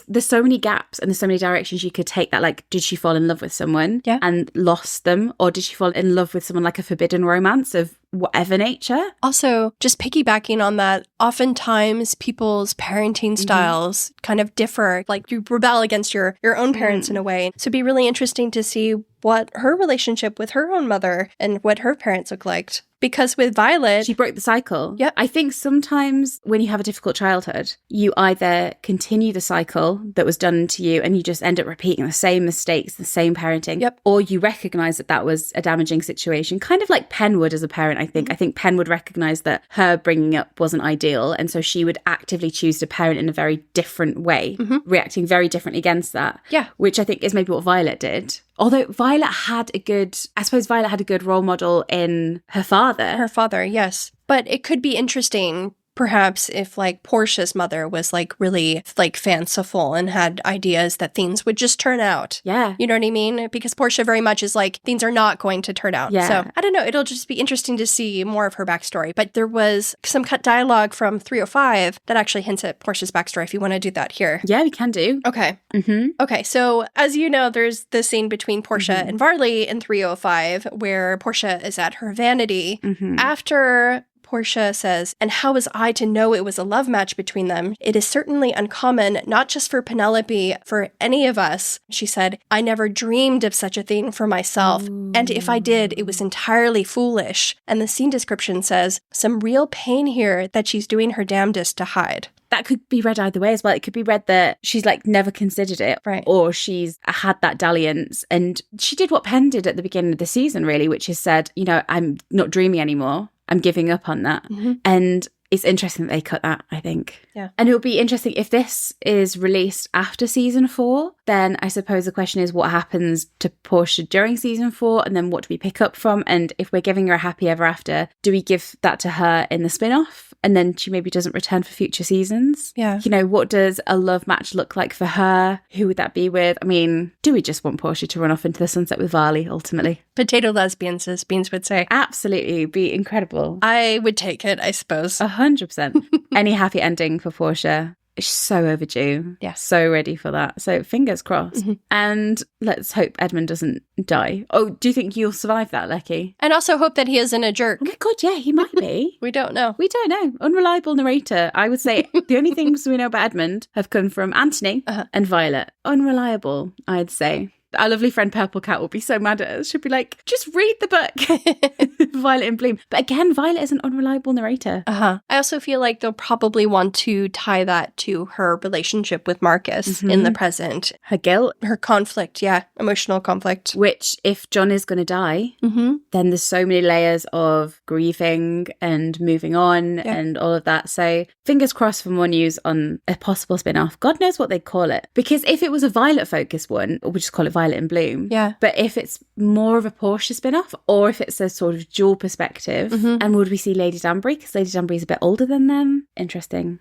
there's so many gaps and there's so many directions you could take that. Like, did she fall in love with someone and lost them? Or did she fall in love with someone like a forbidden romance of whatever nature? Also, just piggybacking on that, oftentimes people's parenting styles kind of differ. Like, you rebel against your own parents in a way. So it'd be really interesting to see what her relationship with her own mother and what her parents look like. Because with Violet, she broke the cycle. Yep. I think sometimes when you have a difficult childhood, you either continue the cycle that was done to you and you just end up repeating the same mistakes, the same parenting, or you recognize that that was a damaging situation. Kind of like Pen would as a parent, I think. I think Pen would recognize that her bringing up wasn't ideal. And so she would actively choose to parent in a very different way, reacting very differently against that. Yeah. Which I think is maybe what Violet did. Although Violet had a good role model in her father. Her father, yes. But it could be interesting, perhaps if like Portia's mother was like really like fanciful and had ideas that things would just turn out. Yeah. You know what I mean? Because Portia very much is like, things are not going to turn out. Yeah. So I don't know. It'll just be interesting to see more of her backstory. But there was some cut dialogue from 305 that actually hints at Portia's backstory if you want to do that here. Yeah, we can do. Okay. Mm-hmm. Okay, so as you know, there's the scene between Portia and Varley in 305 where Portia is at her vanity. After Portia says, "And how was I to know it was a love match between them? It is certainly uncommon, not just for Penelope, for any of us." She said, "I never dreamed of such a thing for myself. And if I did, it was entirely foolish." And the scene description says, "Some real pain here that she's doing her damnedest to hide." That could be read either way as well. It could be read that she's like never considered it, right? Or she's had that dalliance. And she did what Penn did at the beginning of the season, really, which is said, you know, I'm not dreaming anymore. I'm giving up on that. And it's interesting that they cut that, I think. Yeah. And it'll be interesting if this is released after season 4, then I suppose the question is what happens to Portia during season 4, and then what do we pick up from? And if we're giving her a happy ever after, do we give that to her in the spin-off? And then she maybe doesn't return for future seasons? Yeah. You know, what does a love match look like for her? Who would that be with? I mean, do we just want Portia to run off into the sunset with Varley, ultimately? Potato lesbians, as Beans would say. Absolutely. Be incredible. I would take it, I suppose. 100%. Any happy ending for Portia is so overdue. Yeah. So ready for that. So fingers crossed. And let's hope Edmund doesn't die. Oh, do you think you'll survive that, Lecky? And also hope that he isn't a jerk. Oh my God, yeah, he might be. We don't know. We don't know. Unreliable narrator. I would say the only things we know about Edmund have come from Anthony and Violet. Unreliable, I'd say. Our lovely friend Purple Cat will be so mad at us. She'll be like, just read the book. Violet and Bloom. But again, Violet is an unreliable narrator. I also feel like they'll probably want to tie that to her relationship with Marcus in the present. Her guilt. Her conflict, yeah. Emotional conflict. Which, if John is going to die, then there's so many layers of grieving and moving on and all of that. So fingers crossed for more news on a possible spin-off. God knows what they'd call it. Because if it was a Violet-focused one, we'll just call it Violet and Bloom. Yeah. But if it's more of a Portia spin-off, or if it's a sort of dual perspective, and would we see Lady Danbury? Because Lady Danbury is a bit older than them. Interesting.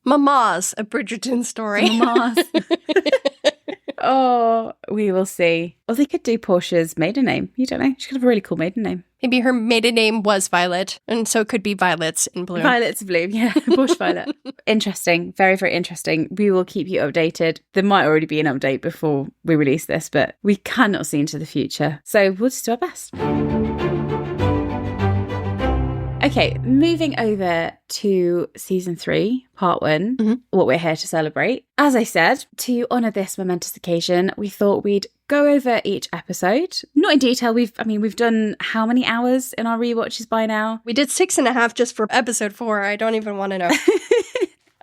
Mama's a Bridgerton story. Mama's. Oh, we will see. Or they could do Portia's maiden name. You don't know. She could have a really cool maiden name. Maybe her maiden name was Violet, and so it could be Violets in Bloom. Violets in Bloom, yeah. Portia Violet. Interesting. Very, very interesting. We will keep you updated. There might already be an update before we release this, but we cannot see into the future. So we'll just do our best. Okay, moving over to season 3, part 1, what we're here to celebrate. As I said, to honour this momentous occasion, we thought we'd go over each episode. Not in detail. We've done how many hours in our rewatches by now? We did 6.5 just for episode 4. I don't even want to know.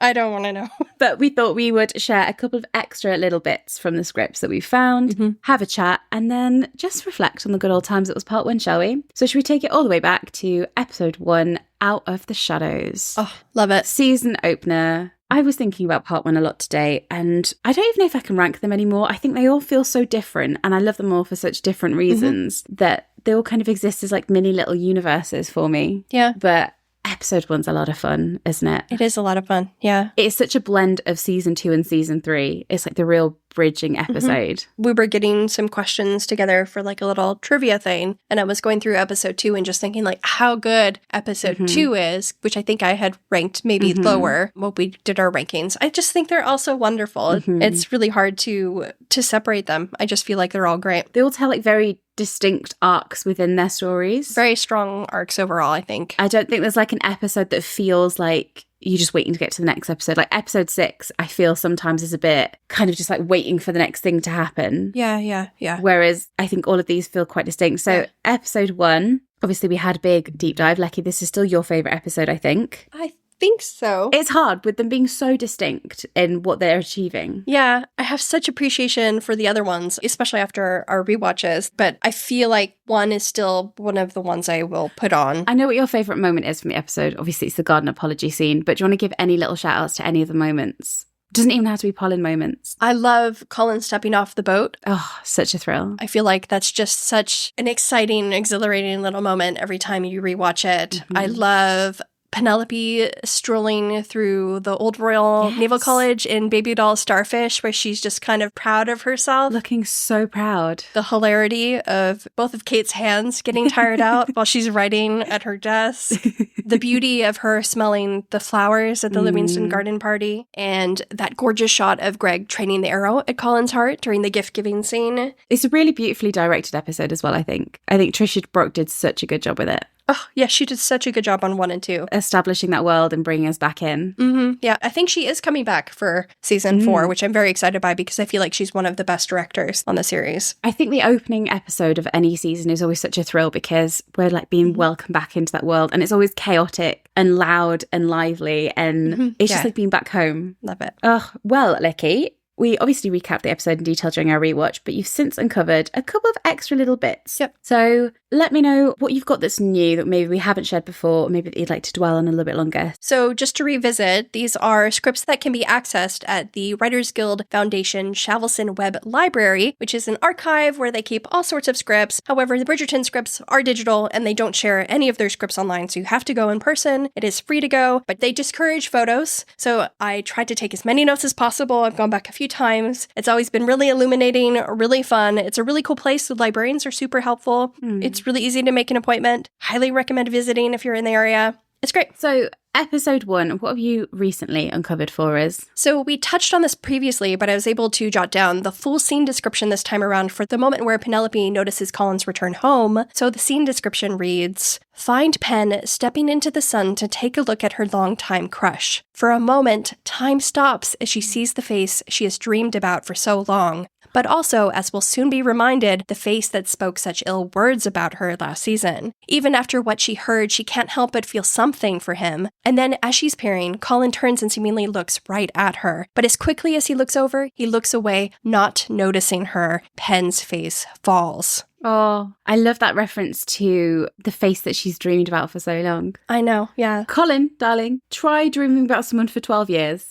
I don't want to know. But we thought we would share a couple of extra little bits from the scripts that we found, have a chat, and then just reflect on the good old times that was part 1, shall we? So should we take it all the way back to episode 1, Out of the Shadows? Oh, love it. Season opener. I was thinking about part 1 a lot today, and I don't even know if I can rank them anymore. I think they all feel so different, and I love them all for such different reasons that they all kind of exist as like mini little universes for me. Yeah. But episode 1's a lot of fun, isn't it? It is a lot of fun, yeah. It's such a blend of season 2 and season 3. It's like the real bridging episode. We were getting some questions together for like a little trivia thing, and I was going through episode 2 and just thinking like how good episode 2 is, which I think I had ranked maybe lower when we did our rankings. I just think they're all so wonderful. It's really hard to separate them. I just feel like they're all great. They all tell like very distinct arcs within their stories. Very strong arcs overall, I think. I don't think there's like an episode that feels like you're just waiting to get to the next episode. Like episode 6, I feel sometimes is a bit kind of just like waiting for the next thing to happen. Yeah. Whereas I think all of these feel quite distinct. So episode 1, obviously we had a big deep dive. Lecky, this is still your favourite episode, I think. I think so. It's hard with them being so distinct in what they're achieving. Yeah, I have such appreciation for the other ones, especially after our rewatches, but I feel like 1 is still one of the ones I will put on. I know what your favourite moment is from the episode. Obviously, it's the garden apology scene, but do you want to give any little shout outs to any of the moments? Doesn't even have to be Polin moments. I love Colin stepping off the boat. Oh, such a thrill. I feel like that's just such an exciting, exhilarating little moment every time you rewatch it. I love Penelope strolling through the Old Royal Naval College in Baby Doll Starfish, where she's just kind of proud of herself. Looking so proud. The hilarity of both of Kate's hands getting tired out while she's writing at her desk. The beauty of her smelling the flowers at the Livingston garden party. And that gorgeous shot of Greg training the arrow at Colin's heart during the gift-giving scene. It's a really beautifully directed episode as well, I think. I think Trisha Brock did such a good job with it. Oh, yeah, she did such a good job on 1 and 2. Establishing that world and bringing us back in. Mm-hmm. Yeah, I think she is coming back for season 4, which I'm very excited by because I feel like she's one of the best directors on the series. I think the opening episode of any season is always such a thrill because we're like being welcomed back into that world, and it's always chaotic and loud and lively, and it's just like being back home. Love it. Oh, well, Licky, we obviously recapped the episode in detail during our rewatch, but you've since uncovered a couple of extra little bits. Yep. So let me know what you've got that's new that maybe we haven't shared before, or maybe that you'd like to dwell on a little bit longer. So just to revisit, these are scripts that can be accessed at the Writers Guild Foundation Shavelson Web Library, which is an archive where they keep all sorts of scripts. However, the Bridgerton scripts are digital and they don't share any of their scripts online, so you have to go in person. It is free to go, but they discourage photos. So I tried to take as many notes as possible. I've gone back a few times. It's always been really illuminating, really fun. It's a really cool place. The librarians are super helpful. It's really easy to make an appointment. Highly recommend visiting if you're in the area. It's great. So episode 1, what have you recently uncovered for us? So we touched on this previously, but I was able to jot down the full scene description this time around for the moment where Penelope notices Colin's return home. So the scene description reads, "Find Pen stepping into the sun to take a look at her longtime crush. For a moment, time stops as she sees the face she has dreamed about for so long. But also, as we'll soon be reminded, the face that spoke such ill words about her last season. Even after what she heard, she can't help but feel something for him. And then, as she's peering, Colin turns and seemingly looks right at her. But as quickly as he looks over, he looks away, not noticing her. Pen's face falls." Oh, I love that reference to the face that she's dreamed about for so long. I know, yeah. Colin, darling, try dreaming about someone for 12 years.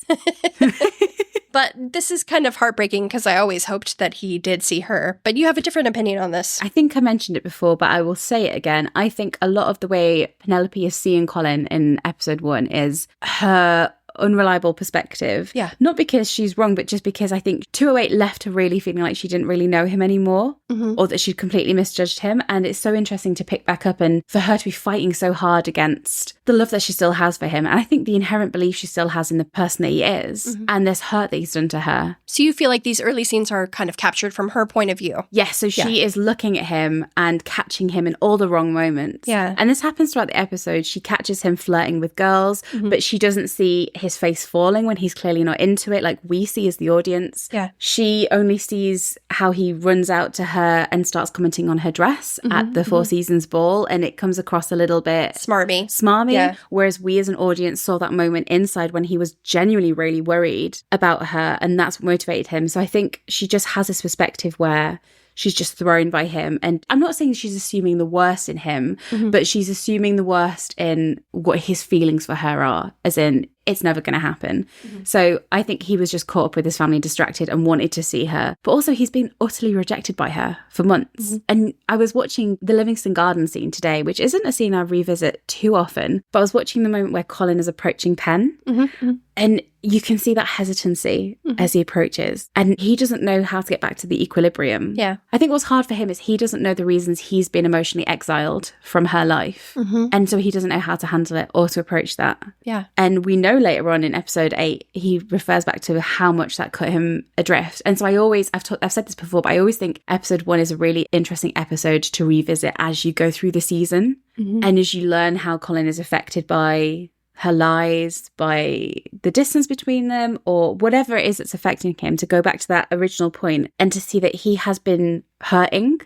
But this is kind of heartbreaking because I always hoped that he did see her. But you have a different opinion on this. I think I mentioned it before, but I will say it again. I think a lot of the way Penelope is seeing Colin in episode 1 is her unreliable perspective. Yeah. Not because she's wrong, but just because I think 208 left her really feeling like she didn't really know him anymore, or that she'd completely misjudged him. And it's so interesting to pick back up and for her to be fighting so hard against the love that she still has for him. And I think the inherent belief she still has in the person that he is and this hurt that he's done to her. So you feel like these early scenes are kind of captured from her point of view? Yes, so she is looking at him and catching him in all the wrong moments. Yeah. And this happens throughout the episode. She catches him flirting with girls, but she doesn't see his face falling when he's clearly not into it, like we see as the audience. Yeah. She only sees how he runs out to her and starts commenting on her dress at the Four Seasons ball, and it comes across a little bit smarmy. Whereas we as an audience saw that moment inside when he was genuinely really worried about her, and that's what motivated him. So I think she just has this perspective where she's just thrown by him. And I'm not saying she's assuming the worst in him, but she's assuming the worst in what his feelings for her are, as in, it's never going to happen. So I think he was just caught up with his family, distracted, and wanted to see her. But also he's been utterly rejected by her for months. And I was watching the Livingston Garden scene today, which isn't a scene I revisit too often, but I was watching the moment where Colin is approaching Pen. And you can see that hesitancy as he approaches. And he doesn't know how to get back to the equilibrium. Yeah. I think what's hard for him is he doesn't know the reasons he's been emotionally exiled from her life. And so he doesn't know how to handle it or to approach that. Yeah. And we know later on in episode 8, he refers back to how much that cut him adrift. And so I've said this before, but I always think episode 1 is a really interesting episode to revisit as you go through the season. And as you learn how Colin is affected by her lies, by the distance between them, or whatever it is that's affecting him, to go back to that original point and to see that he has been hurting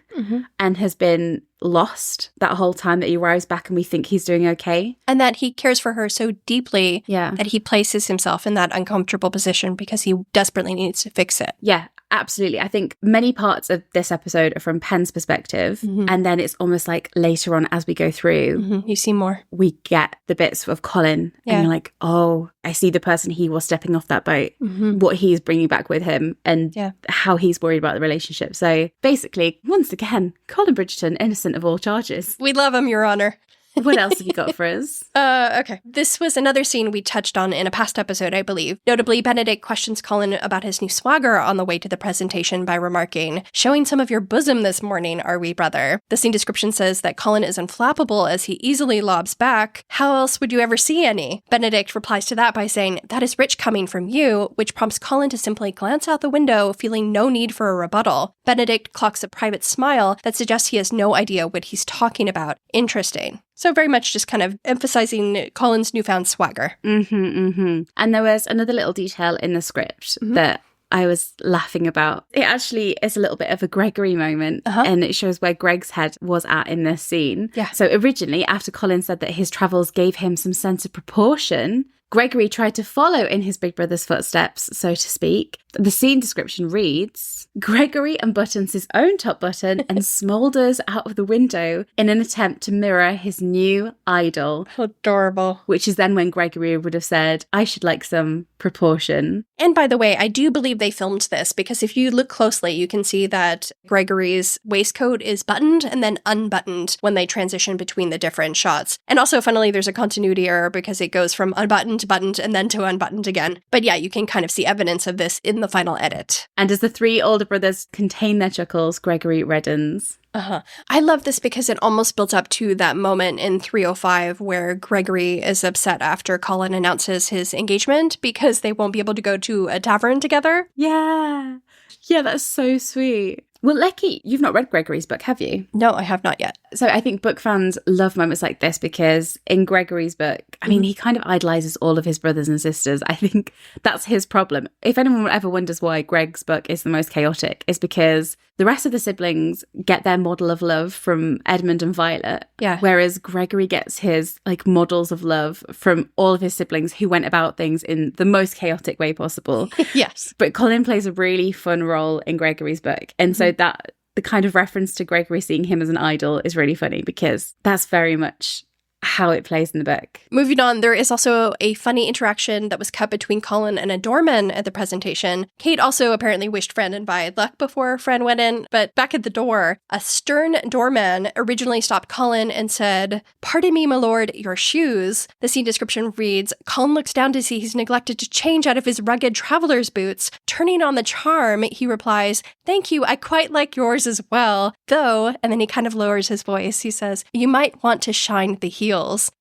and has been lost that whole time, that he arrives back and we think he's doing okay. And that he cares for her so deeply that he places himself in that uncomfortable position because he desperately needs to fix it. Yeah. Absolutely. I think many parts of this episode are from Pen's perspective. And then it's almost like later on as we go through, you see more. We get the bits of Colin and you're like, oh, I see the person he was stepping off that boat, what he's bringing back with him and how he's worried about the relationship. So basically, once again, Colin Bridgerton, innocent of all charges. We love him, Your Honor. What else have you got for us? Okay. This was another scene we touched on in a past episode, I believe. Notably, Benedict questions Colin about his new swagger on the way to the presentation by remarking, "Showing some of your bosom this morning, are we, brother?" The scene description says that Colin is unflappable as he easily lobs back, "How else would you ever see any?" Benedict replies to that by saying, "That is rich coming from you," which prompts Colin to simply glance out the window, feeling no need for a rebuttal. Benedict clocks a private smile that suggests he has no idea what he's talking about. Interesting. So very much just kind of emphasizing Colin's newfound swagger. And there was another little detail in the script that I was laughing about. It actually is a little bit of a Gregory moment, and it shows where Greg's head was at in this scene. Yeah. So originally, after Colin said that his travels gave him some sense of proportion, Gregory tried to follow in his big brother's footsteps, so to speak. The scene description reads, "Gregory unbuttons his own top button and smoulders out of the window in an attempt to mirror his new idol." Adorable. Which is then when Gregory would have said, "I should like some proportion." And by the way, I do believe they filmed this because if you look closely, you can see that Gregory's waistcoat is buttoned and then unbuttoned when they transition between the different shots. And also, funnily, there's a continuity error because it goes from unbuttoned to buttoned and then to unbuttoned again. But yeah, you can kind of see evidence of this in the final edit. And as the three older brothers contain their chuckles, Gregory reddens. I love this because it almost builds up to that moment in 305 where Gregory is upset after Colin announces his engagement because they won't be able to go to a tavern together. Yeah. Yeah, that's so sweet. Well, Lecky, you've not read Gregory's book, have you? No, I have not yet. So I think book fans love moments like this because in Gregory's book, I mean, he kind of idolizes all of his brothers and sisters. I think that's his problem. If anyone ever wonders why Greg's book is the most chaotic, it's because the rest of the siblings get their model of love from Edmund and Violet. Yeah. Whereas Gregory gets his like models of love from all of his siblings who went about things in the most chaotic way possible. Yes. But Colin plays a really fun role in Gregory's book. And so that the kind of reference to Gregory seeing him as an idol is really funny because that's very much how it plays in the book. Moving on, there is also a funny interaction that was cut between Colin and a doorman at the presentation. Kate also apparently wished Fran and Vi luck before Fran went in, but back at the door, a stern doorman originally stopped Colin and said, "Pardon me, my lord, your shoes." The scene description reads, Colin looks down to see he's neglected to change out of his rugged traveler's boots. Turning on the charm, he replies, "Thank you, I quite like yours as well. Though," and then he kind of lowers his voice, he says, "you might want to shine the heel."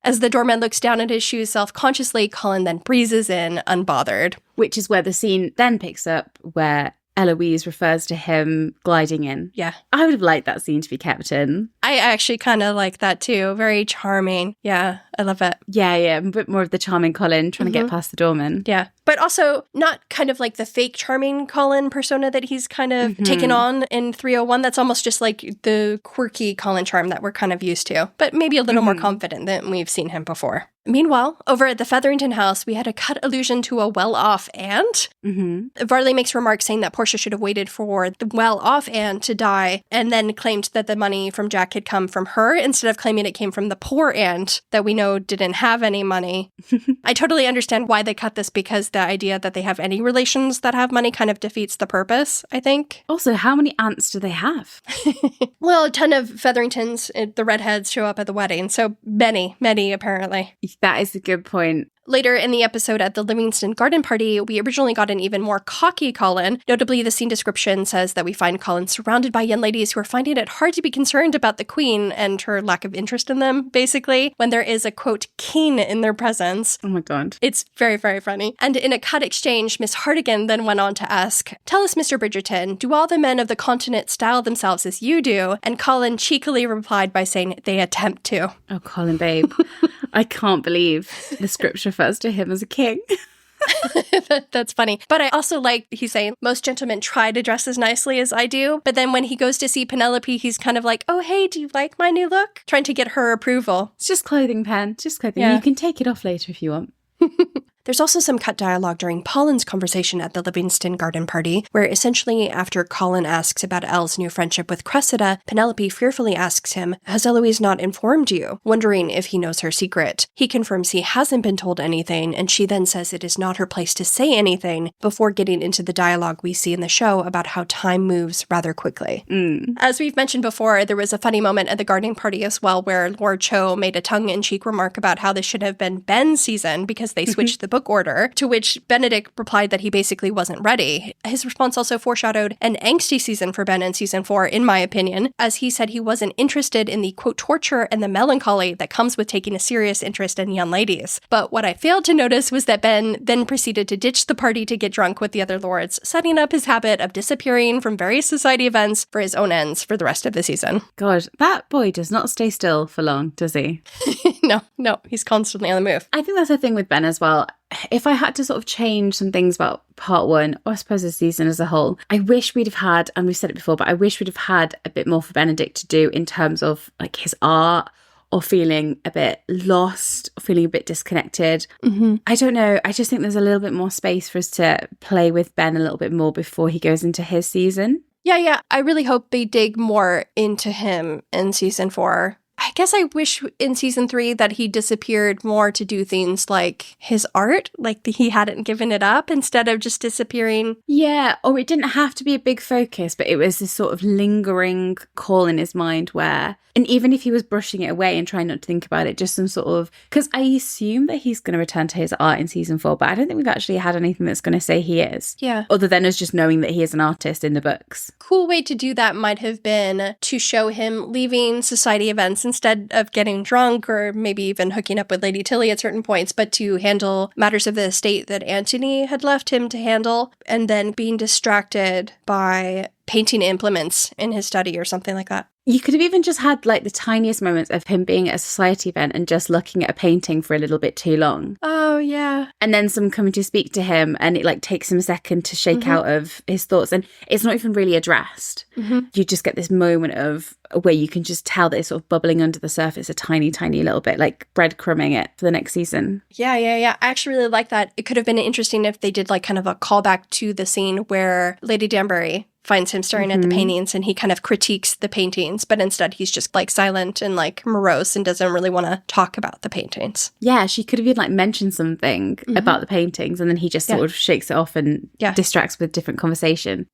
As the doorman looks down at his shoes self-consciously, Colin then breezes in, unbothered. Which is where the scene then picks up, where Eloise refers to him gliding in. Yeah. I would have liked that scene to be kept in. I actually kind of like that too. Very charming. Yeah, I love it. Yeah, a bit more of the charming Colin trying to get past the doorman. Yeah, but also not kind of like the fake charming Colin persona that he's kind of taken on in 301. That's almost just like the quirky Colin charm that we're kind of used to, but maybe a little more confident than we've seen him before. Meanwhile, over at the Featherington house, we had a cut allusion to a well-off aunt. Varley makes remarks saying that Portia should have waited for the well-off aunt to die and then claimed that the money from Jack had come from her instead of claiming it came from the poor aunt that we know didn't have any money. I totally understand why they cut this because the idea that they have any relations that have money kind of defeats the purpose, I think. Also, how many aunts do they have? Well, a ton of Featheringtons, the redheads, show up at the wedding, so many apparently. That is a good point. Later in the episode at the Livingston Garden Party, we originally got an even more cocky Colin. Notably, the scene description says that we find Colin surrounded by young ladies who are finding it hard to be concerned about the Queen and her lack of interest in them, basically, when there is a, quote, king in their presence. Oh my God. It's very, very funny. And in a cut exchange, Miss Hartigan then went on to ask, "Tell us, Mr. Bridgerton, do all the men of the continent style themselves as you do?" And Colin cheekily replied by saying, "They attempt to." Oh, Colin, babe. I can't believe the script refers to him as a king. That's funny. But I also like, he's saying, most gentlemen try to dress as nicely as I do. But then when he goes to see Penelope, he's kind of like, "Oh, hey, do you like my new look?" Trying to get her approval. It's just clothing, Pen. Just clothing. Yeah. You can take it off later if you want. There's also some cut dialogue during Polin's conversation at the Livingston garden party, where essentially after Colin asks about Elle's new friendship with Cressida, Penelope fearfully asks him, "Has Eloise not informed you?" wondering if he knows her secret. He confirms he hasn't been told anything, and she then says it is not her place to say anything, before getting into the dialogue we see in the show about how time moves rather quickly. As we've mentioned before, there was a funny moment at the gardening party as well, where Lord Cho made a tongue-in-cheek remark about how this should have been Ben's season because they switched the book order, to which Benedict replied that he basically wasn't ready. His response also foreshadowed an angsty season for Ben in season 4, in my opinion, as he said he wasn't interested in the, quote, torture and the melancholy that comes with taking a serious interest in young ladies. But what I failed to notice was that Ben then proceeded to ditch the party to get drunk with the other lords, setting up his habit of disappearing from various society events for his own ends for the rest of the season. God, that boy does not stay still for long, does he? No, he's constantly on the move. I think that's the thing with Ben as well. If I had to sort of change some things about part 1, or I suppose the season as a whole, I wish we'd have had, and we've said it before, but I wish we'd have had a bit more for Benedict to do in terms of like his art, or feeling a bit lost, or feeling a bit disconnected. I don't know. I just think there's a little bit more space for us to play with Ben a little bit more before he goes into his season. Yeah. I really hope they dig more into him in season 4. I guess I wish in season 3 that he disappeared more to do things like his art, like he hadn't given it up instead of just disappearing. Yeah, or it didn't have to be a big focus, but it was this sort of lingering call in his mind where, and even if he was brushing it away and trying not to think about it, just some sort of, because I assume that he's going to return to his art in season 4, but I don't think we've actually had anything that's going to say he is. Yeah. Other than us just knowing that he is an artist in the books. Cool way to do that might have been to show him leaving society events instead of getting drunk or maybe even hooking up with Lady Tilly at certain points, but to handle matters of the estate that Antony had left him to handle, and then being distracted by painting implements in his study or something like that. You could have even just had like the tiniest moments of him being at a society event and just looking at a painting for a little bit too long. Oh, yeah. And then someone coming to speak to him and it like takes him a second to shake out of his thoughts. And it's not even really addressed. You just get this moment of where you can just tell that it's sort of bubbling under the surface a tiny, tiny little bit, like breadcrumbing it for the next season. Yeah. I actually really like that. It could have been interesting if they did like kind of a callback to the scene where Lady Danbury finds him staring at the paintings and he kind of critiques the paintings, but instead he's just like silent and like morose and doesn't really want to talk about the paintings. Yeah, she could have even like mentioned something about the paintings and then he just sort of shakes it off and distracts with a different conversation.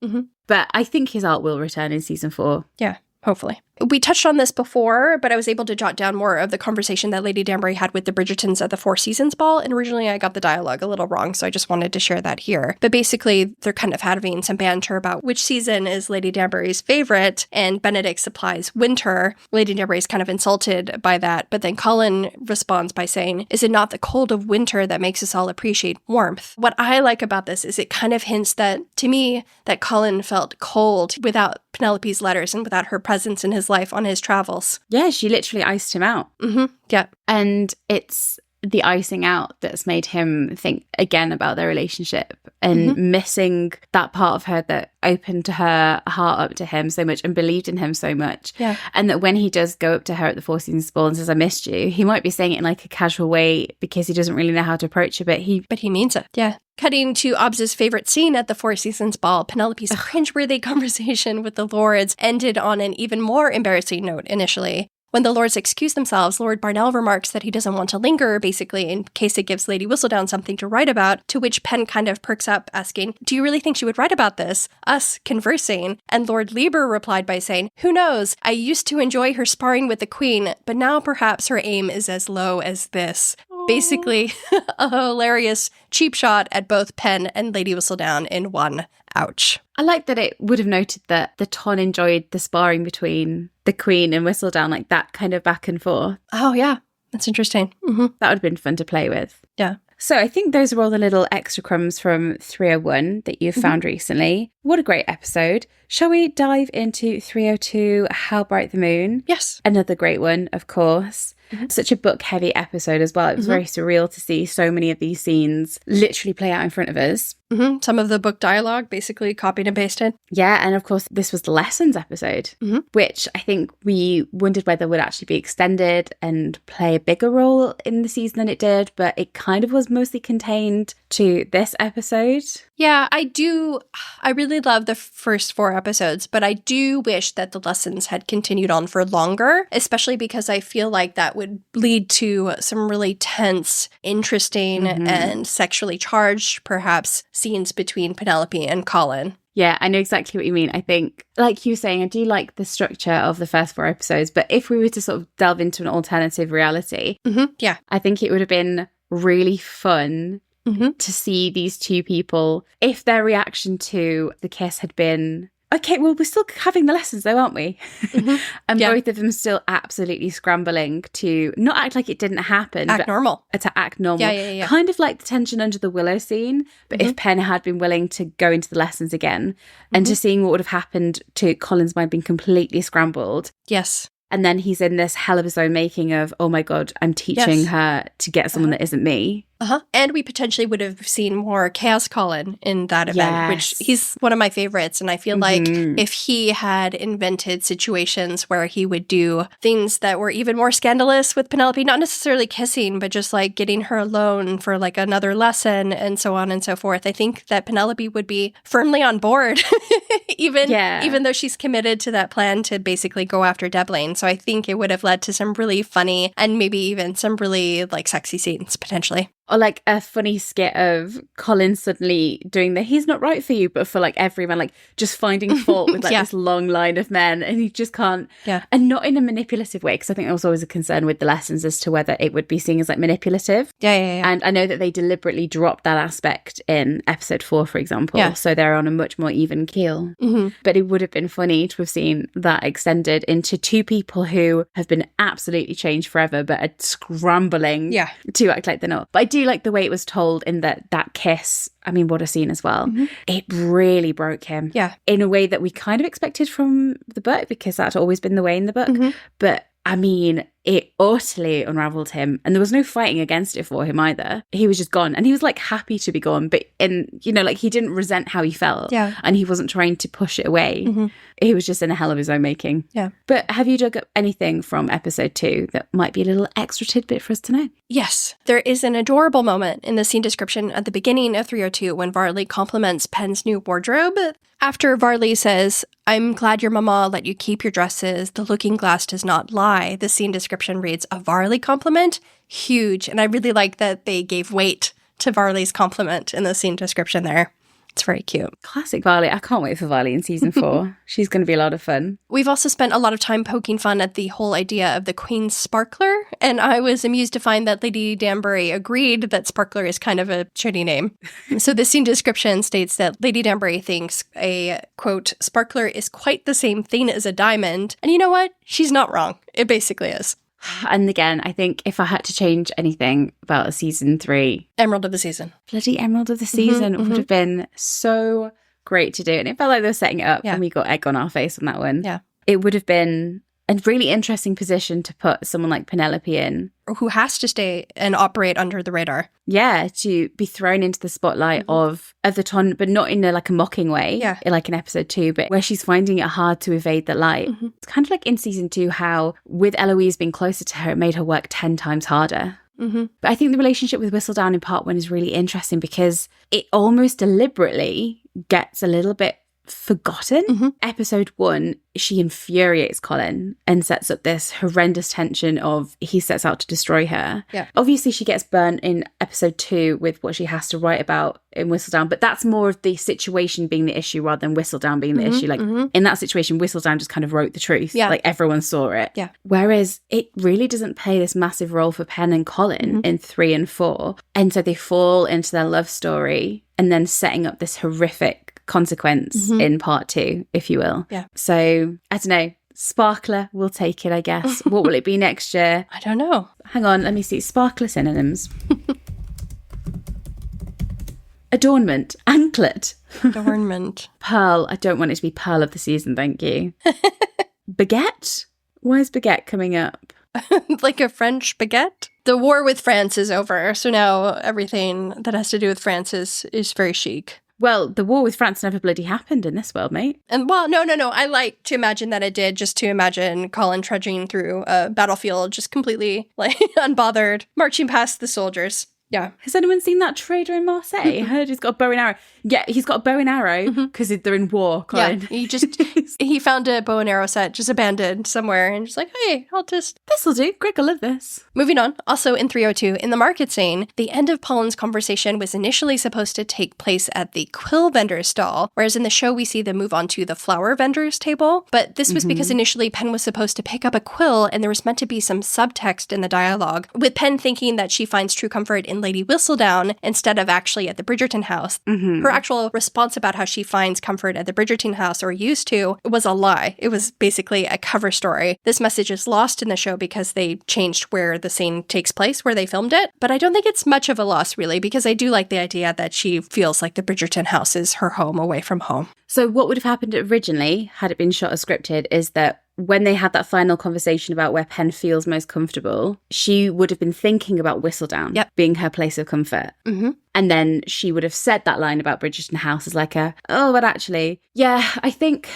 But I think his art will return in season 4. Yeah, hopefully. We touched on this before, but I was able to jot down more of the conversation that Lady Danbury had with the Bridgertons at the Four Seasons Ball, and originally I got the dialogue a little wrong, so I just wanted to share that here. But basically, they're kind of having some banter about which season is Lady Danbury's favorite, and Benedict supplies winter. Lady Danbury's kind of insulted by that, but then Colin responds by saying, "Is it not the cold of winter that makes us all appreciate warmth?" What I like about this is it kind of hints that, to me, that Colin felt cold without Penelope's letters and without her presence in his life on his travels. Yeah, she literally iced him out. Yeah. And it's the icing out that's made him think again about their relationship and missing that part of her that opened her heart up to him so much and believed in him so much. Yeah. And that when he does go up to her at the Four Seasons Ball and says, "I missed you," he might be saying it in like a casual way because he doesn't really know how to approach it, but he means it. Yeah. Cutting to Obbs's favorite scene at the Four Seasons Ball, Penelope's cringeworthy conversation with the lords ended on an even more embarrassing note initially. When the lords excuse themselves, Lord Barnell remarks that he doesn't want to linger, basically, in case it gives Lady Whistledown something to write about, to which Pen kind of perks up, asking, "Do you really think she would write about this? Us conversing?" And Lord Lieber replied by saying, "Who knows? I used to enjoy her sparring with the Queen, but now perhaps her aim is as low as this." Basically, a hilarious cheap shot at both Pen and Lady Whistledown in one. Ouch. I like that it would have noted that the Ton enjoyed the sparring between the Queen and Whistledown, like that kind of back and forth. Oh, yeah. That's interesting. That would have been fun to play with. Yeah. So I think those are all the little extra crumbs from 301 that you've found recently. What a great episode. Shall we dive into 302, How Bright the Moon? Yes. Another great one, of course. Such a book-heavy episode as well. It was very surreal to see so many of these scenes literally play out in front of us. Some of the book dialogue basically copied and pasted. Yeah, and of course, this was the lessons episode, which I think we wondered whether would actually be extended and play a bigger role in the season than it did, but it kind of was mostly contained to this episode. Yeah, I really love the first 4 episodes, but I do wish that the lessons had continued on for longer, especially because I feel like that would lead to some really tense, interesting, and sexually charged, perhaps, scenes between Penelope and Colin. Yeah, I know exactly what you mean. I think, like you were saying, I do like the structure of the first 4 episodes, but if we were to sort of delve into an alternative reality, I think it would have been really fun to see these 2 people, if their reaction to the kiss had been, okay, well, we're still having the lessons though, aren't we? And both of them still absolutely scrambling to not act like it didn't happen. Act normal. To act normal. Yeah. Kind of like the tension under the willow scene. But if Penn had been willing to go into the lessons again and to seeing what would have happened to Colin's mind being completely scrambled. Yes. And then he's in this hell of his own making of, oh my God, I'm teaching her to get someone that isn't me. And we potentially would have seen more Chaos Colin in that event, which he's one of my favorites. And I feel like if he had invented situations where he would do things that were even more scandalous with Penelope, not necessarily kissing, but just like getting her alone for like another lesson and so on and so forth, I think that Penelope would be firmly on board, even though she's committed to that plan to basically go after Devlin. So I think it would have led to some really funny and maybe even some really like sexy scenes potentially. Or like a funny skit of Colin suddenly doing the he's not right for you, but for like every man, like just finding fault with like this long line of men, and he just can't. Yeah. And not in a manipulative way, because I think there was always a concern with the lessons as to whether it would be seen as like manipulative. Yeah. And I know that they deliberately dropped that aspect in episode 4, for example. Yeah. So they're on a much more even keel. But it would have been funny to have seen that extended into 2 people who have been absolutely changed forever, but are scrambling to act like they're not. But I do like the way it was told in that kiss. I mean, what a scene as well. It really broke him. Yeah. In a way that we kind of expected from the book, because that's always been the way in the book. But I mean, it utterly unraveled him, and there was no fighting against it for him either. He was just gone, and he was like happy to be gone, but like he didn't resent how he felt, and he wasn't trying to push it away. He was just in a hell of his own making. Yeah. But have you dug up anything from episode 2 that might be a little extra tidbit for us to know? Yes, there is an adorable moment in the scene description at the beginning of 302 when Varley compliments Penn's new wardrobe. After Varley says, "I'm glad your mama let you keep your dresses. The looking glass does not lie." The scene description reads, "A Varley compliment? Huge." And I really like that they gave weight to Varley's compliment in the scene description there. It's very cute. Classic Varley. I can't wait for Varley in season 4. She's going to be a lot of fun. We've also spent a lot of time poking fun at the whole idea of the Queen's Sparkler, and I was amused to find that Lady Danbury agreed that Sparkler is kind of a shitty name. So the scene description states that Lady Danbury thinks a, quote, sparkler is quite the same thing as a diamond. And you know what? She's not wrong. It basically is. And again, I think if I had to change anything about a season 3... Emerald of the season. Bloody Emerald of the season would have been so great to do. And it felt like they were setting it up and we got egg on our face on that one. Yeah. It would have been a really interesting position to put someone like Penelope in. Who has to stay and operate under the radar. Yeah, to be thrown into the spotlight of the ton, but not in a mocking way, like in episode 2, but where she's finding it hard to evade the light. It's kind of like in season 2, how with Eloise being closer to her, it made her work 10 times harder. But I think the relationship with Whistledown in part 1 is really interesting because it almost deliberately gets a little bit forgotten. Episode 1, she infuriates Colin and sets up this horrendous tension of he sets out to destroy her. Obviously she gets burnt in episode 2 with what she has to write about in Whistledown, but that's more of the situation being the issue rather than Whistledown being the issue. Like in that situation, Whistledown just kind of wrote the truth. Like everyone saw it. Whereas it really doesn't play this massive role for Penn and Colin in 3 and 4, and so they fall into their love story and then setting up this horrific consequence in part 2, if you will. So I don't know, sparkler, we'll take it, I guess. What will it be next year? I don't know. Hang on, let me see. Sparkler synonyms. Adornment, anklet. Adornment. Pearl. I don't want it to be pearl of the season, thank you. Baguette. Why is baguette coming up? like a French baguette. The war with France is over, so now everything that has to do with France is very chic. Well, the war with France never bloody happened in this world, mate. And well, no. I like to imagine that it did, just to imagine Colin trudging through a battlefield, just completely like unbothered, marching past the soldiers. Yeah. Has anyone seen that trader in Marseille? I heard he's got a bow and arrow. Yeah, he's got a bow and arrow because they're in war, Colin. Yeah, he found a bow and arrow set just abandoned somewhere and just like, hey, This'll do. Greg will love this. Moving on, also in 302, in the market scene, the end of Polin's conversation was initially supposed to take place at the quill vendor's stall, whereas in the show we see them move on to the flower vendor's table. But this was because initially Pen was supposed to pick up a quill and there was meant to be some subtext in the dialogue, with Pen thinking that she finds true comfort in Lady Whistledown instead of actually at the Bridgerton House. Her actual response about how she finds comfort at the Bridgerton House, or used to, was a lie. It was basically a cover story. This message is lost in the show because they changed where the scene takes place, where they filmed it. But I don't think it's much of a loss, really, because I do like the idea that she feels like the Bridgerton House is her home away from home. So what would have happened originally, had it been shot as scripted, is that when they had that final conversation about where Pen feels most comfortable, she would have been thinking about Whistledown being her place of comfort. And then she would have said that line about Bridgerton House as like but actually, yeah, I think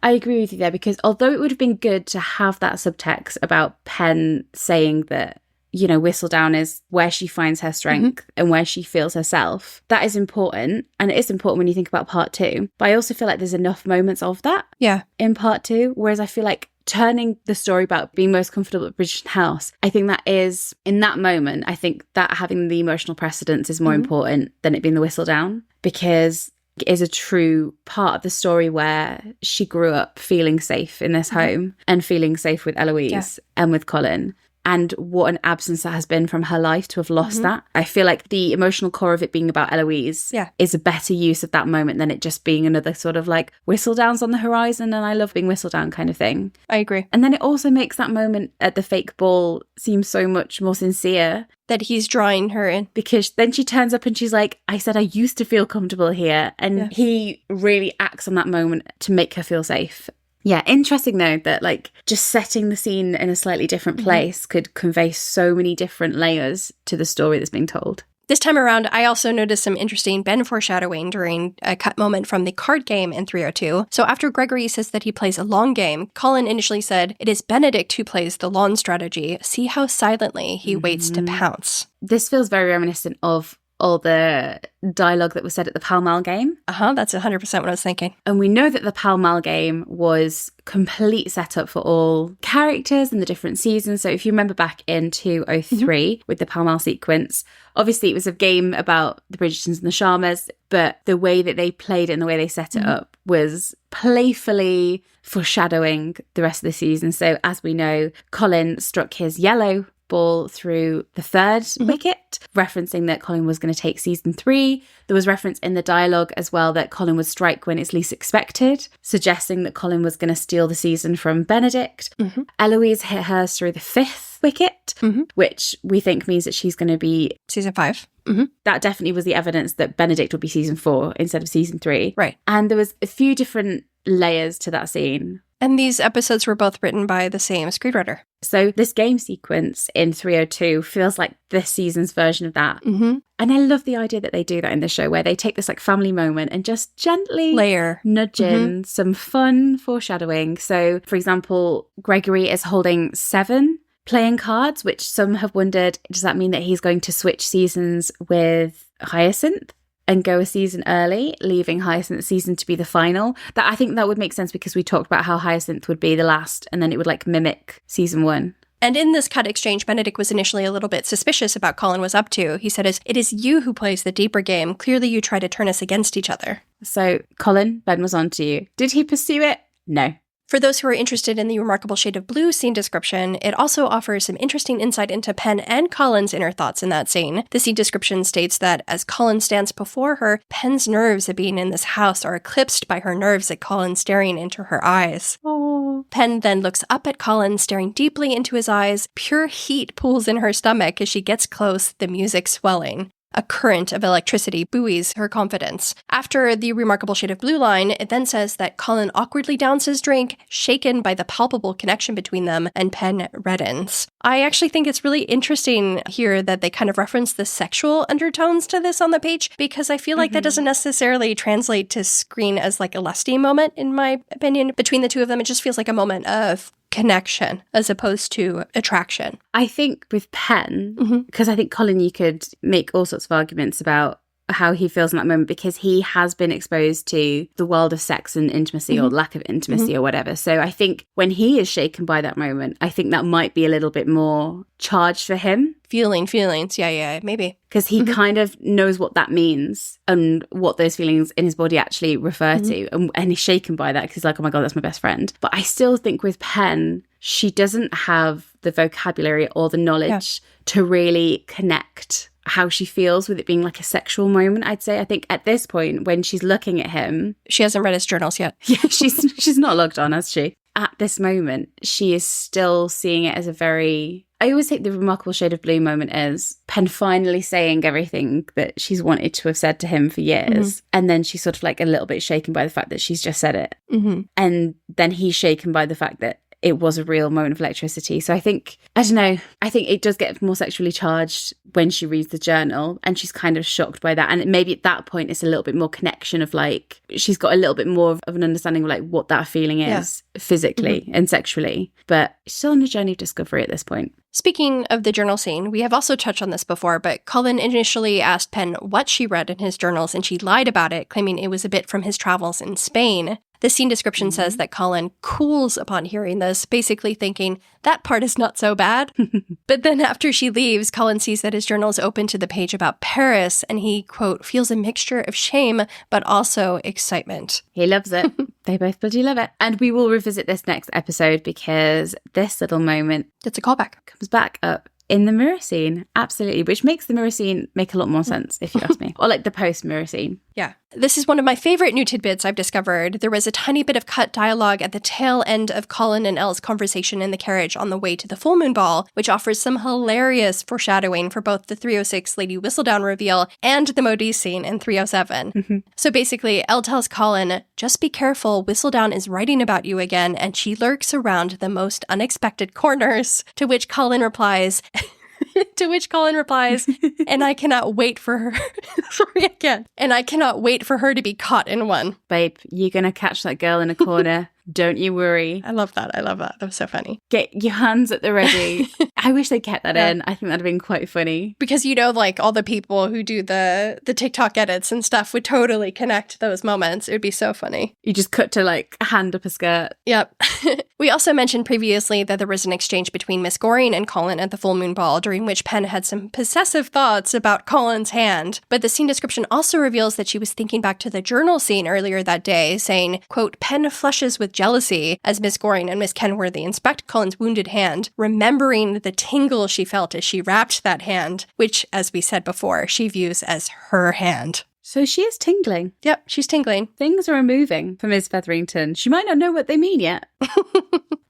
I agree with you there, because although it would have been good to have that subtext about Pen saying that, you know, Whistledown is where she finds her strength and where she feels herself, that is important. And it is important when you think about part 2. But I also feel like there's enough moments of that in part 2. Whereas I feel like turning the story about being most comfortable at Bridgerton House, I think that is, in that moment, I think that having the emotional precedence is more important than it being the Whistledown, because it is a true part of the story where she grew up feeling safe in this home and feeling safe with Eloise and with Colin. And what an absence that has been from her life to have lost that. I feel like the emotional core of it being about Eloise is a better use of that moment than it just being another sort of like Whistledown's on the horizon and I love being Whistledown kind of thing. I agree. And then it also makes that moment at the fake ball seem so much more sincere. That he's drawing her in. Because then she turns up and she's like, I said I used to feel comfortable here. And he really acts on that moment to make her feel safe. Yeah, interesting though that like just setting the scene in a slightly different place could convey so many different layers to the story that's being told. This time around, I also noticed some interesting Ben foreshadowing during a cut moment from the card game in 302. So after Gregory says that he plays a long game, Colin initially said, "It is Benedict who plays the long strategy. See how silently he waits to pounce." This feels very reminiscent of all the dialogue that was said at the Pall Mall game. That's 100% what I was thinking. And we know that the Pall Mall game was complete setup for all characters and the different seasons. So if you remember back in 203 with the Pall Mall sequence, obviously it was a game about the Bridgertons and the Sharmas, but the way that they played it and the way they set it up was playfully foreshadowing the rest of the season. So as we know, Colin struck his yellow ball through the third wicket, referencing that Colin was going to take season 3. There was reference in the dialogue as well that Colin would strike when it's least expected, suggesting that Colin was going to steal the season from Benedict. Eloise hit hers through the 5th wicket, which we think means that she's going to be season 5. That definitely was the evidence that Benedict would be season 4 instead of season 3. Right. And there was a few different layers to that scene. And these episodes were both written by the same screenwriter. So this game sequence in 302 feels like this season's version of that. And I love the idea that they do that in the show, where they take this like family moment and just gently nudge in some fun foreshadowing. So, for example, Gregory is holding 7 playing cards, which some have wondered, does that mean that he's going to switch seasons with Hyacinth and go a season early, leaving Hyacinth's season to be the final? That I think that would make sense, because we talked about how Hyacinth would be the last and then it would like mimic season 1. And in this cut exchange, Benedict was initially a little bit suspicious about Colin was up to. He said, "It is you who plays the deeper game. Clearly you try to turn us against each other." So Colin, Ben was on to you. Did he pursue it? No. For those who are interested in the remarkable shade of blue scene description, it also offers some interesting insight into Pen and Colin's inner thoughts in that scene. The scene description states that as Colin stands before her, Pen's nerves at being in this house are eclipsed by her nerves at Colin staring into her eyes. Oh. Pen then looks up at Colin, staring deeply into his eyes. Pure heat pools in her stomach as she gets close, the music swelling. A current of electricity buoys her confidence. After the remarkable shade of blue line, it then says that Colin awkwardly downs his drink, shaken by the palpable connection between them, and Pen reddens. I actually think it's really interesting here that they kind of reference the sexual undertones to this on the page, because I feel like that doesn't necessarily translate to screen as like a lusty moment, in my opinion. Between the two of them, it just feels like a moment of connection as opposed to attraction. I think with Pen, because I think Colin, you could make all sorts of arguments about how he feels in that moment, because he has been exposed to the world of sex and intimacy or lack of intimacy or whatever. So I think when he is shaken by that moment, I think that might be a little bit more charged for him. Feelings. Yeah, maybe. Because he kind of knows what that means and what those feelings in his body actually refer to. And he's shaken by that because he's like, oh my God, that's my best friend. But I still think with Pen, she doesn't have the vocabulary or the knowledge to really connect how she feels with it being like a sexual moment, I'd say. I think at this point, when she's looking at him... She hasn't read his journals yet. Yeah, she's not logged on, has she? At this moment, she is still seeing it as a very... I always think the remarkable shade of blue moment is Pen finally saying everything that she's wanted to have said to him for years. And then she's sort of like a little bit shaken by the fact that she's just said it. And then he's shaken by the fact that it was a real moment of electricity. So I think, I don't know, I think it does get more sexually charged when she reads the journal, and she's kind of shocked by that. And maybe at that point, it's a little bit more connection of like, she's got a little bit more of an understanding of like what that feeling is physically and sexually. But she's still on a journey of discovery at this point. Speaking of the journal scene, we have also touched on this before, but Colin initially asked Pen what she read in his journals, and she lied about it, claiming it was a bit from his travels in Spain. The scene description says that Colin cools upon hearing this, basically thinking, that part is not so bad. But then after she leaves, Colin sees that his journal is open to the page about Paris, and he, quote, feels a mixture of shame, but also excitement. He loves it. They both bloody love it. And we will revisit this next episode because this little moment... It's a callback. Comes back up in the mirror scene. Absolutely. Which makes the mirror scene make a lot more sense, if you ask me. Or like the post-mirror scene. Yeah. This is one of my favorite new tidbits I've discovered. There was a tiny bit of cut dialogue at the tail end of Colin and Elle's conversation in the carriage on the way to the full moon ball, which offers some hilarious foreshadowing for both the 306 Lady Whistledown reveal and the Modiste scene in 307. So basically, Elle tells Colin, just be careful, Whistledown is writing about you again, and she lurks around the most unexpected corners, to which Colin replies... and I cannot wait for her. Sorry again. And I cannot wait for her to be caught in one. Babe, you're going to catch that girl in a corner. Don't you worry. I love that. That was so funny. Get your hands at the ready. I wish they kept that in. I think that'd have been quite funny. Because, you know, like all the people who do the TikTok edits and stuff would totally connect those moments. It would be so funny. You just cut to like a hand up a skirt. Yep. We also mentioned previously that there was an exchange between Miss Goring and Colin at the full moon ball, during which Pen had some possessive thoughts about Colin's hand. But the scene description also reveals that she was thinking back to the journal scene earlier that day, saying, quote, Pen flushes with jealousy as Miss Goring and Miss Kenworthy inspect Colin's wounded hand, remembering the tingle she felt as she wrapped that hand, which, as we said before, she views as her hand. So she is tingling. Yep, she's tingling. Things are moving for Miss Featherington. She might not know what they mean yet.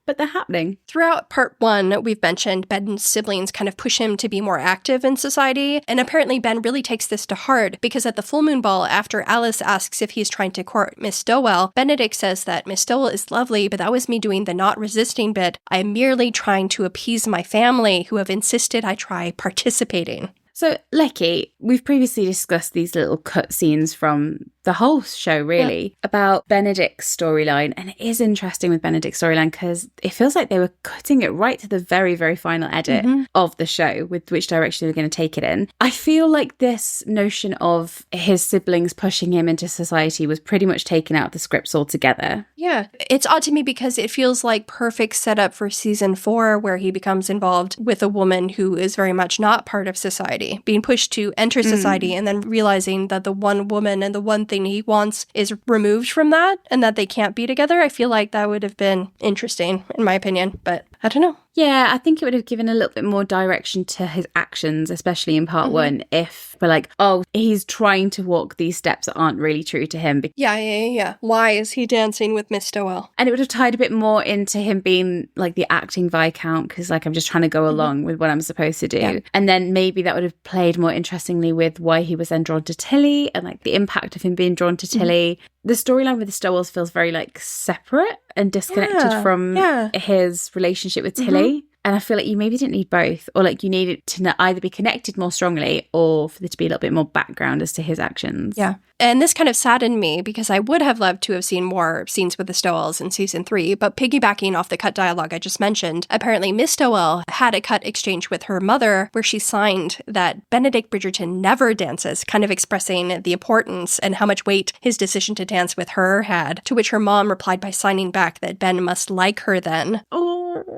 But they're happening. Throughout part 1, we've mentioned Ben's siblings kind of push him to be more active in society, and apparently Ben really takes this to heart, because at the full moon ball, after Alice asks if he's trying to court Miss Stowell, Benedict says that Miss Stowell is lovely, but that was me doing the not resisting bit. I'm merely trying to appease my family, who have insisted I try participating. So, Lecky, we've previously discussed these little cut scenes from the whole show, really, about Benedict's storyline. And it is interesting with Benedict's storyline because it feels like they were cutting it right to the very, very final edit of the show, with which direction they were going to take it in. I feel like this notion of his siblings pushing him into society was pretty much taken out of the scripts altogether. Yeah. It's odd to me because it feels like perfect setup for season 4, where he becomes involved with a woman who is very much not part of society, being pushed to enter society and then realizing that the one woman and the one thing he wants is removed from that and that they can't be together. I feel like that would have been interesting, in my opinion, but I don't know. Yeah, I think it would have given a little bit more direction to his actions, especially in part one, if we're like, oh, he's trying to walk these steps that aren't really true to him. Yeah. Why is he dancing with Miss Stowell? And it would have tied a bit more into him being like the acting Viscount, because like I'm just trying to go along with what I'm supposed to do. Yeah. And then maybe that would have played more interestingly with why he was then drawn to Tilly and like the impact of him being drawn to Tilly. The storyline with the Stowells feels very like separate and disconnected from his relationship with Tilly. And I feel like you maybe didn't need both, or like you needed to either be connected more strongly or for there to be a little bit more background as to his actions. Yeah. And this kind of saddened me because I would have loved to have seen more scenes with the Stowells in season 3, but piggybacking off the cut dialogue I just mentioned, apparently Miss Stowell had a cut exchange with her mother where she signed that Benedict Bridgerton never dances, kind of expressing the importance and how much weight his decision to dance with her had, to which her mom replied by signing back that Ben must like her then. Oh.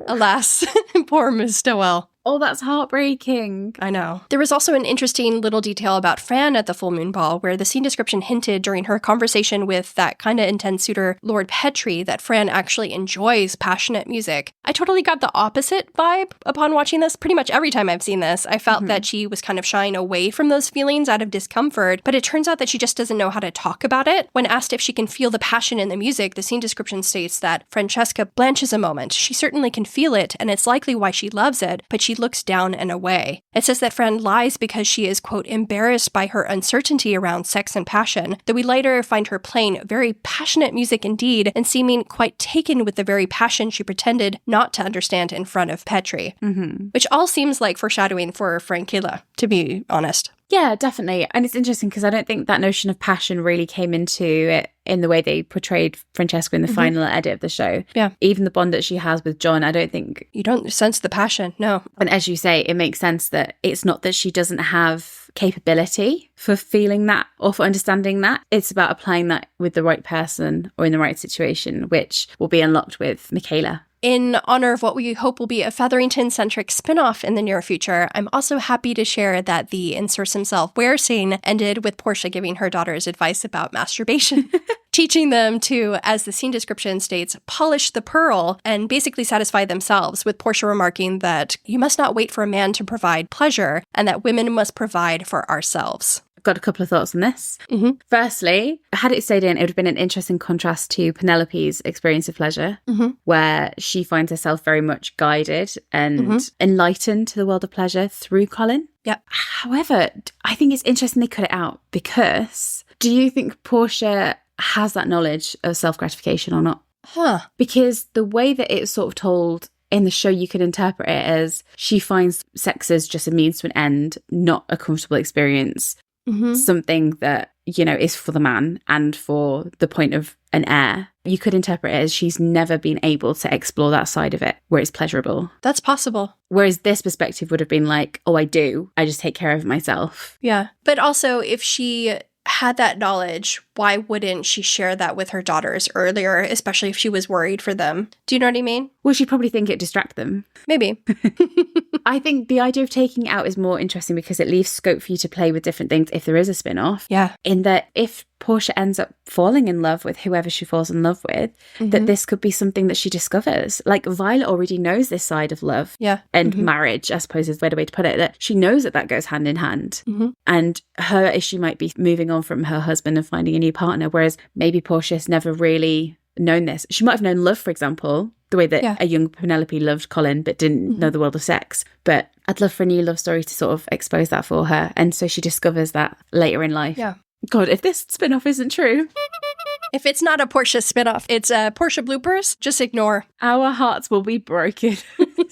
Alas, poor Miss Stowell. Oh, that's heartbreaking. I know. There was also an interesting little detail about Fran at the full moon ball, where the scene description hinted during her conversation with that kind of intense suitor, Lord Petrie, that Fran actually enjoys passionate music. I totally got the opposite vibe upon watching this. Pretty much every time I've seen this, I felt that she was kind of shying away from those feelings out of discomfort, but it turns out that she just doesn't know how to talk about it. When asked if she can feel the passion in the music, the scene description states that Francesca blanches a moment. She certainly can feel it, and it's likely why she loves it, but she looks down and away. It says that Fran lies because she is, quote, embarrassed by her uncertainty around sex and passion, though we later find her playing very passionate music indeed and seeming quite taken with the very passion she pretended not to understand in front of Petrie. Which all seems like foreshadowing for Frankilla, to be honest. Yeah, definitely. And it's interesting because I don't think that notion of passion really came into it in the way they portrayed Francesca in the final edit of the show. Yeah. Even the bond that she has with John, I don't think... You don't sense the passion, no. And as you say, it makes sense that it's not that she doesn't have capability for feeling that or for understanding that. It's about applying that with the right person or in the right situation, which will be unlocked with Michaela. In honor of what we hope will be a Featherington-centric spin-off in the near future, I'm also happy to share that the inserts himself where scene ended with Portia giving her daughters advice about masturbation, teaching them to, as the scene description states, polish the pearl and basically satisfy themselves, with Portia remarking that you must not wait for a man to provide pleasure and that women must provide for ourselves. Got a couple of thoughts on this. Firstly, had it stayed in, it would have been an interesting contrast to Penelope's experience of pleasure, where she finds herself very much guided and enlightened to the world of pleasure through Colin. Yep. However, I think it's interesting they cut it out because do you think Portia has that knowledge of self-gratification or not? Because the way that it's sort of told in the show, you could interpret it as she finds sex as just a means to an end, not a comfortable experience. Something that, you know, is for the man and for the point of an heir. You could interpret it as she's never been able to explore that side of it where it's pleasurable. That's possible. Whereas this perspective would have been like, oh, I do. I just take care of myself. Yeah. But also, if she had that knowledge, why wouldn't she share that with her daughters earlier, especially if she was worried for them? Do you know what I mean? Well, she'd probably think it'd distract them. Maybe. I think the idea of taking it out is more interesting because it leaves scope for you to play with different things if there is a spin-off. Yeah. In that if Portia ends up falling in love with whoever she falls in love with, that this could be something that she discovers. Like Violet already knows this side of love and marriage, I suppose is the better way to put it, that she knows that that goes hand in hand. And her issue might be moving on from her husband and finding a new partner, whereas maybe Portia's never really known this. She might have known love, for example, the way that a young Penelope loved Colin but didn't know the world of sex. But I'd love for a new love story to sort of expose that for her. And so she discovers that later in life. Yeah. God, if this spin-off isn't true. If it's not a Portia spin-off, it's a Portia bloopers, just ignore. Our hearts will be broken.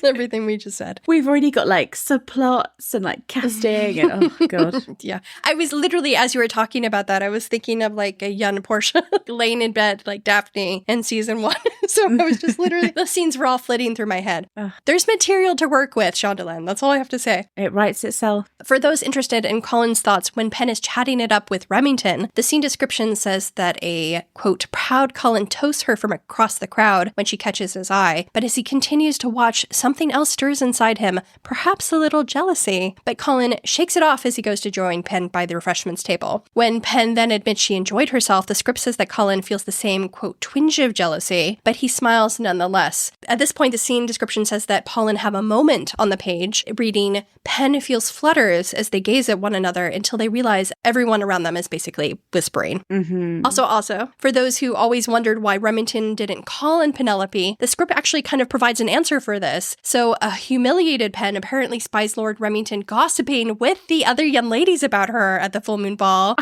Everything we just said. We've already got like subplots and like casting and oh god. Yeah. I was literally, as you were talking about that, I was thinking of like a young Portia laying in bed like Daphne in season 1. So I was just literally, those scenes were all flitting through my head. There's material to work with, Shondaland. That's all I have to say. It writes itself. For those interested in Colin's thoughts when Penn is chatting it up with Remington, the scene description says that a, quote, proud Colin toasts her from across the crowd when she catches his eye, but as he continues to watch, something else stirs inside him, perhaps a little jealousy. But Colin shakes it off as he goes to join Penn by the refreshments table. When Penn then admits she enjoyed herself, the script says that Colin feels the same, quote, twinge of jealousy, but but he smiles nonetheless. At this point, the scene description says that Polin have a moment on the page, reading, "Pen feels flutters as they gaze at one another until they realize everyone around them is basically whispering." Also, for those who always wondered why Remington didn't call in Penelope, the script actually kind of provides an answer for this. So a humiliated Pen apparently spies Lord Remington gossiping with the other young ladies about her at the full moon ball.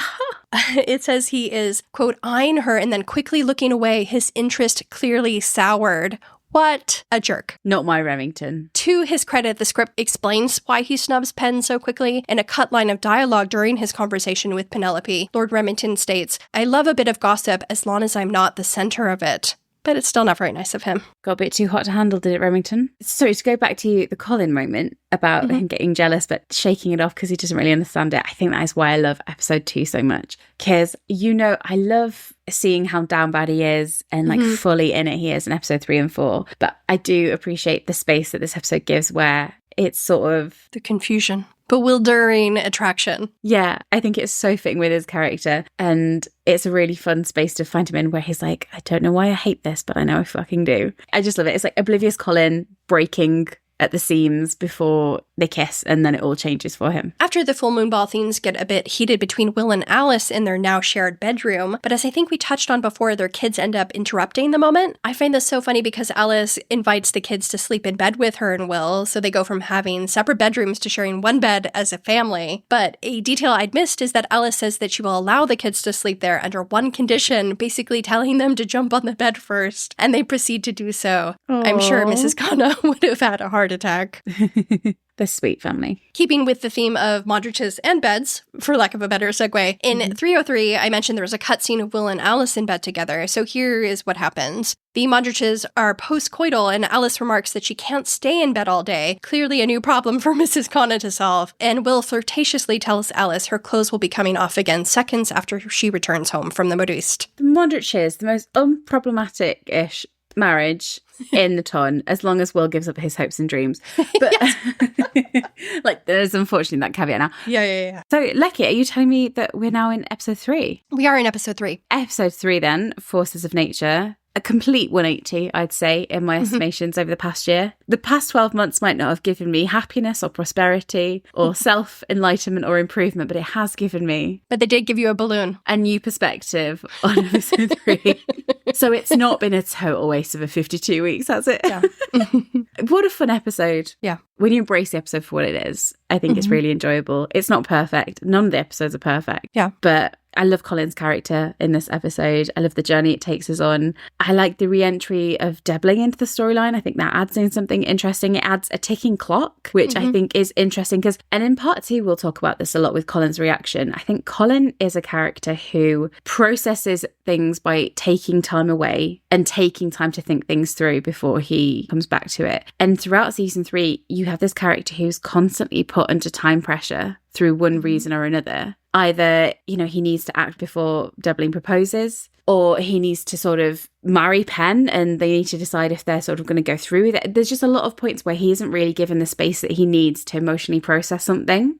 It says he is, quote, eyeing her and then quickly looking away, his interest clearly soured. What a jerk. Not my Remington. To his credit, the script explains why he snubs Pen so quickly. In a cut line of dialogue during his conversation with Penelope, Lord Remington states, "I love a bit of gossip as long as I'm not the center of it." But it's still not very nice of him. Got a bit too hot to handle, did it, Remington? Sorry, to go back to the Colin moment about him getting jealous but shaking it off because he doesn't really understand it. I think that is why I love episode 2 so much. Because, I love seeing how down bad he is and fully in it he is in episode 3 and 4. But I do appreciate the space that this episode gives where it's sort of... the confusion. Bewildering attraction. Yeah, I think it's so fitting with his character, and it's a really fun space to find him in where he's like, I don't know why I hate this, but I know I fucking do. I just love it. It's like oblivious Colin breaking at the seams before they kiss, and then it all changes for him. After the full moon ball, things get a bit heated between Will and Alice in their now shared bedroom, but as I think we touched on before, their kids end up interrupting the moment. I find this so funny because Alice invites the kids to sleep in bed with her and Will, so they go from having separate bedrooms to sharing one bed as a family. But a detail I'd missed is that Alice says that she will allow the kids to sleep there under one condition, basically telling them to jump on the bed first, and they proceed to do so. Aww. I'm sure Mrs. Connor would have had a heart attack. The sweet family. Keeping with the theme of Modriches and beds, for lack of a better segue, in 303, I mentioned there was a cutscene of Will and Alice in bed together, so here is what happens. The Modriches are post-coital, and Alice remarks that she can't stay in bed all day, clearly a new problem for Mrs. Connor to solve, and Will flirtatiously tells Alice her clothes will be coming off again seconds after she returns home from the Modiste. The Modriches, the most unproblematic-ish marriage in the ton, as long as Will gives up his hopes and dreams. But there's unfortunately that caveat now. Yeah. So, Lecky, are you telling me that we're now in episode 3? We are in episode 3. Episode 3, then, Forces of Nature. A complete 180, I'd say, in my estimations over the past year. The past 12 months might not have given me happiness or prosperity or self-enlightenment or improvement, but it has given me... But they did give you a balloon. A new perspective on episode 3. So it's not been a total waste of a 52 weeks, has it? Yeah. What a fun episode. Yeah. When you embrace the episode for what it is, I think it's really enjoyable. It's not perfect. None of the episodes are perfect. Yeah. But I love Colin's character in this episode. I love the journey it takes us on. I like the re-entry of Debling into the storyline. I think that adds in something interesting. It adds a ticking clock, which I think is interesting because, and in part 2, we'll talk about this a lot with Colin's reaction. I think Colin is a character who processes things by taking time away and taking time to think things through before he comes back to it. And throughout season 3, you have this character who's constantly put under time pressure through one reason or another. Either, he needs to act before Debling proposes, or he needs to sort of marry Pen and they need to decide if they're sort of going to go through with it. There's just a lot of points where he isn't really given the space that he needs to emotionally process something.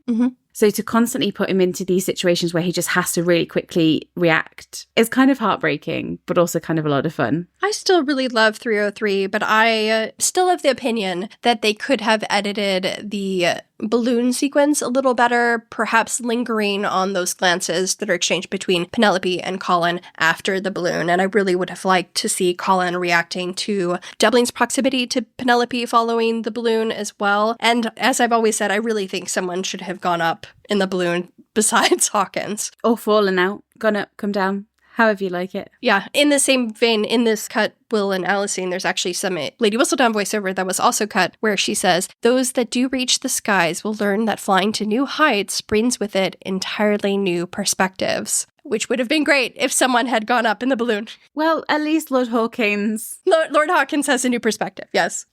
So to constantly put him into these situations where he just has to really quickly react is kind of heartbreaking, but also kind of a lot of fun. I still really love 303, but I still have the opinion that they could have edited the balloon sequence a little better, perhaps lingering on those glances that are exchanged between Penelope and Colin after the balloon. And I really would have liked to see Colin reacting to Debling's proximity to Penelope following the balloon as well. And as I've always said, I really think someone should have gone up in the balloon besides Hawkins. Or fallen out, gone up, come down. However you like it. Yeah. In the same vein, in this cut, Will and Alice scene, there's actually some Lady Whistledown voiceover that was also cut where she says, "Those that do reach the skies will learn that flying to new heights brings with it entirely new perspectives." Which would have been great if someone had gone up in the balloon. Well, at least Lord Hawkins. Lord Hawkins has a new perspective, yes.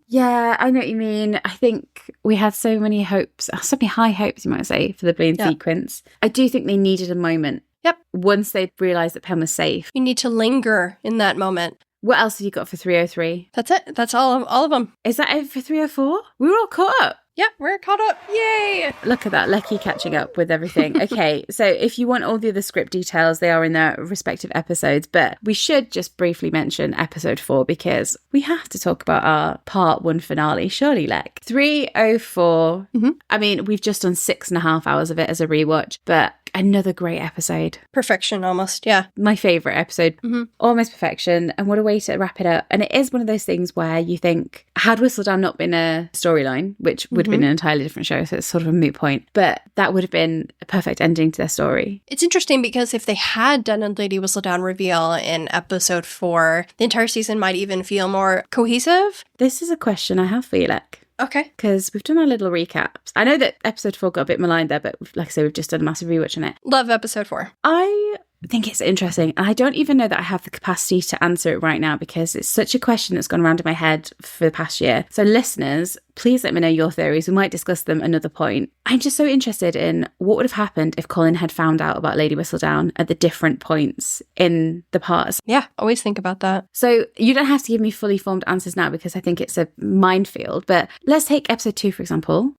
Yeah, I know what you mean. I think we had so many hopes, so many high hopes, you might say, for the balloon sequence. I do think they needed a moment. Yep. Once they realised that Pen was safe. You need to linger in that moment. What else have you got for 303? That's it. That's all of them. Is that it for 304? We were all caught up. Yep, we're caught up. Yay! Look at that, lucky catching up with everything. Okay, so if you want all the other script details, they are in their respective episodes, but we should just briefly mention episode 4 because we have to talk about our part 1 finale, surely, Lek. 304. I mean, we've just done 6.5 hours of it as a rewatch, but another great episode. Perfection, almost, yeah. My favourite episode. Almost perfection. And what a way to wrap it up. And it is one of those things where you think, had Whistledown not been a storyline, which would have been an entirely different show, so it's sort of a moot point, but that would have been a perfect ending to their story. It's interesting because if they had done a Lady Whistledown reveal in episode 4, the entire season might even feel more cohesive. This is a question I have for you, Lek. Okay. Because we've done our little recaps. I know that episode 4 got a bit maligned there, but like I say, we've just done a massive rewatch on it. Love episode 4. I think it's interesting. And I don't even know that I have the capacity to answer it right now because it's such a question that's gone around in my head for the past year. So listeners, please let me know your theories. We might discuss them another point. I'm just so interested in what would have happened if Colin had found out about Lady Whistledown at the different points in the parts. Yeah, always think about that. So you don't have to give me fully formed answers now because I think it's a minefield. But let's take episode 2, for example.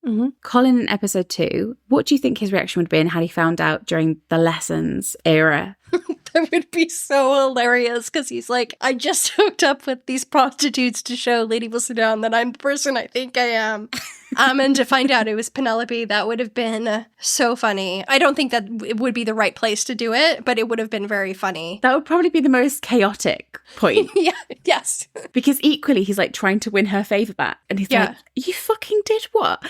Colin in episode 2, what do you think his reaction would have been had he found out during the lessons era? That would be so hilarious because he's like, I just hooked up with these prostitutes to show Lady Whistledown that I'm the person I think I am. And to find out it was Penelope, that would have been so funny. I don't think that it would be the right place to do it, but it would have been very funny. That would probably be the most chaotic point. Yeah, yes. Because equally, he's like trying to win her favour back. And he's like, you fucking did what?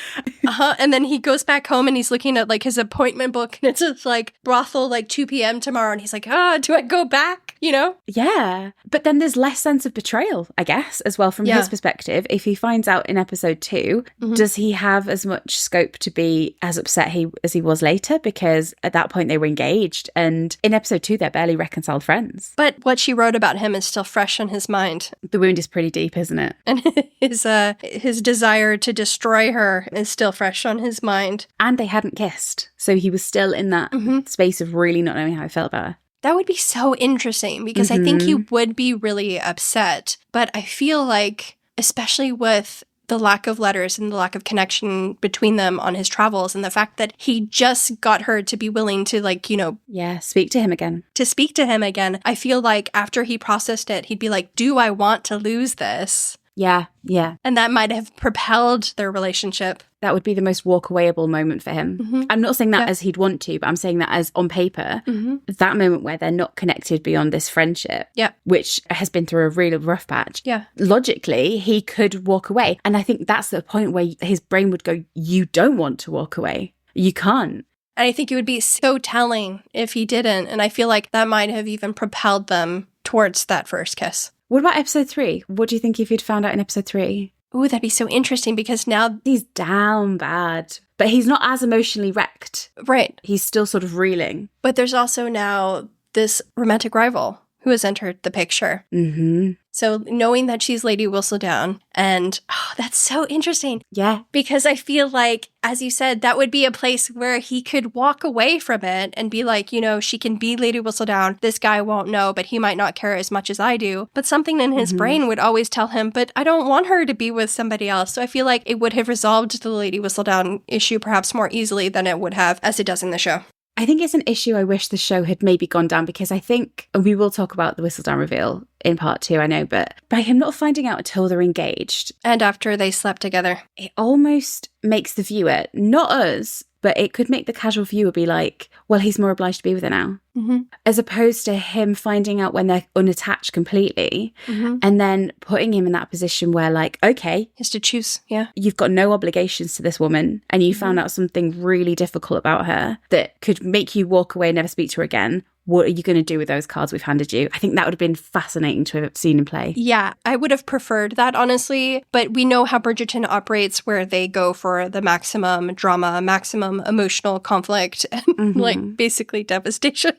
And then he goes back home and he's looking at like his appointment book and it's just like brothel like 2 p.m. tomorrow. And he's like, do I go back? You know? Yeah. But then there's less sense of betrayal, I guess, as well from his perspective. If he finds out in episode 2, does he have as much scope to be as upset as he was later? Because at that point they were engaged. And in episode 2, they're barely reconciled friends. But what she wrote about him is still fresh on his mind. The wound is pretty deep, isn't it? And his desire to destroy her is still fresh on his mind. And they hadn't kissed. So he was still in that space of really not knowing how he felt about her. That would be so interesting because I think he would be really upset. But I feel like, especially with the lack of letters and the lack of connection between them on his travels and the fact that he just got her to be willing to speak to him again. To speak to him again. I feel like after he processed it, he'd be like, do I want to lose this? Yeah. And that might have propelled their relationship. That would be the most walk-awayable moment for him. I'm not saying that as he'd want to, but I'm saying that as on paper, that moment where they're not connected beyond this friendship, which has been through a really rough patch. Logically, he could walk away. And I think that's the point where his brain would go, you don't want to walk away. You can't. And I think it would be so telling if he didn't. And I feel like that might have even propelled them towards that first kiss. What about episode 3? What do you think if you'd found out in episode 3? Ooh, that'd be so interesting because now he's down bad, but he's not as emotionally wrecked. Right. He's still sort of reeling. But there's also now this romantic rival who has entered the picture. So knowing that she's Lady Whistledown, and that's so interesting. Yeah. Because I feel like, as you said, that would be a place where he could walk away from it and be like, she can be Lady Whistledown. This guy won't know, but he might not care as much as I do. But something in his brain would always tell him, but I don't want her to be with somebody else. So I feel like it would have resolved the Lady Whistledown issue perhaps more easily than it would have as it does in the show. I think it's an issue I wish the show had maybe gone down because I think, and we will talk about the Whistledown reveal in part 2, I know, but by him not finding out until they're engaged. And after they slept together. It almost makes the viewer, not us, but it could make the casual viewer be like, well, he's more obliged to be with her now. As opposed to him finding out when they're unattached completely and then putting him in that position where like, okay. He has to choose, You've got no obligations to this woman and you found out something really difficult about her that could make you walk away and never speak to her again. What are you going to do with those cards we've handed you? I think that would have been fascinating to have seen in play. Yeah, I would have preferred that, honestly. But we know how Bridgerton operates, where they go for the maximum drama, maximum emotional conflict, and like basically devastation.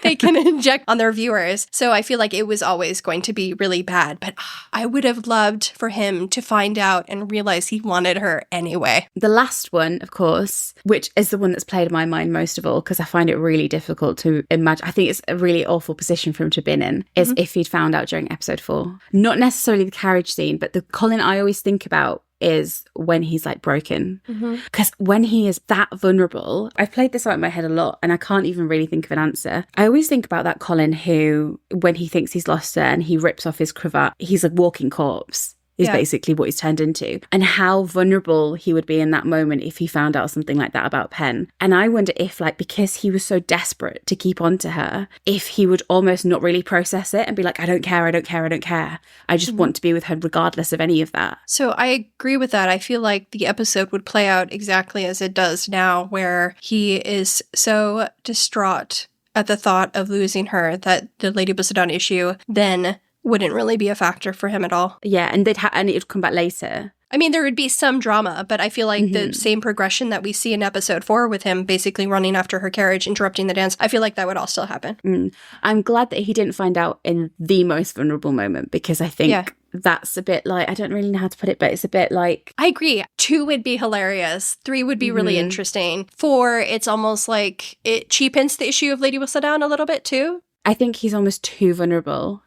They can inject on their viewers. So I feel like it was always going to be really bad. But I would have loved for him to find out and realize he wanted her anyway. The last one, of course, which is the one that's played in my mind most of all, because I find it really difficult to imagine. I think it's a really awful position for him to have been in, is if he'd found out during episode 4. Not necessarily the carriage scene, but the Colin I always think about is when he's like broken. Because when he is that vulnerable, I've played this out in my head a lot and I can't even really think of an answer. I always think about that Colin who, when he thinks he's lost her and he rips off his cravat, he's a walking corpse. Is basically what he's turned into, and how vulnerable he would be in that moment if he found out something like that about Pen. And I wonder if, like, because he was so desperate to keep on to her, if he would almost not really process it and be like, I don't care. I just want to be with her regardless of any of that. So I agree with that. I feel like the episode would play out exactly as it does now, where he is so distraught at the thought of losing her that the Lady Whistledown issue then wouldn't really be a factor for him at all. Yeah, and and it would come back later. I mean, there would be some drama, but I feel like the same progression that we see in episode 4 with him basically running after her carriage, interrupting the dance, I feel like that would all still happen. I'm glad that he didn't find out in the most vulnerable moment, because I think that's a bit like, I don't really know how to put it, but it's a bit like... I agree. 2 would be hilarious. 3 would be really interesting. 4, it's almost like it cheapens the issue of Lady Whistledown a little bit too. I think he's almost too vulnerable.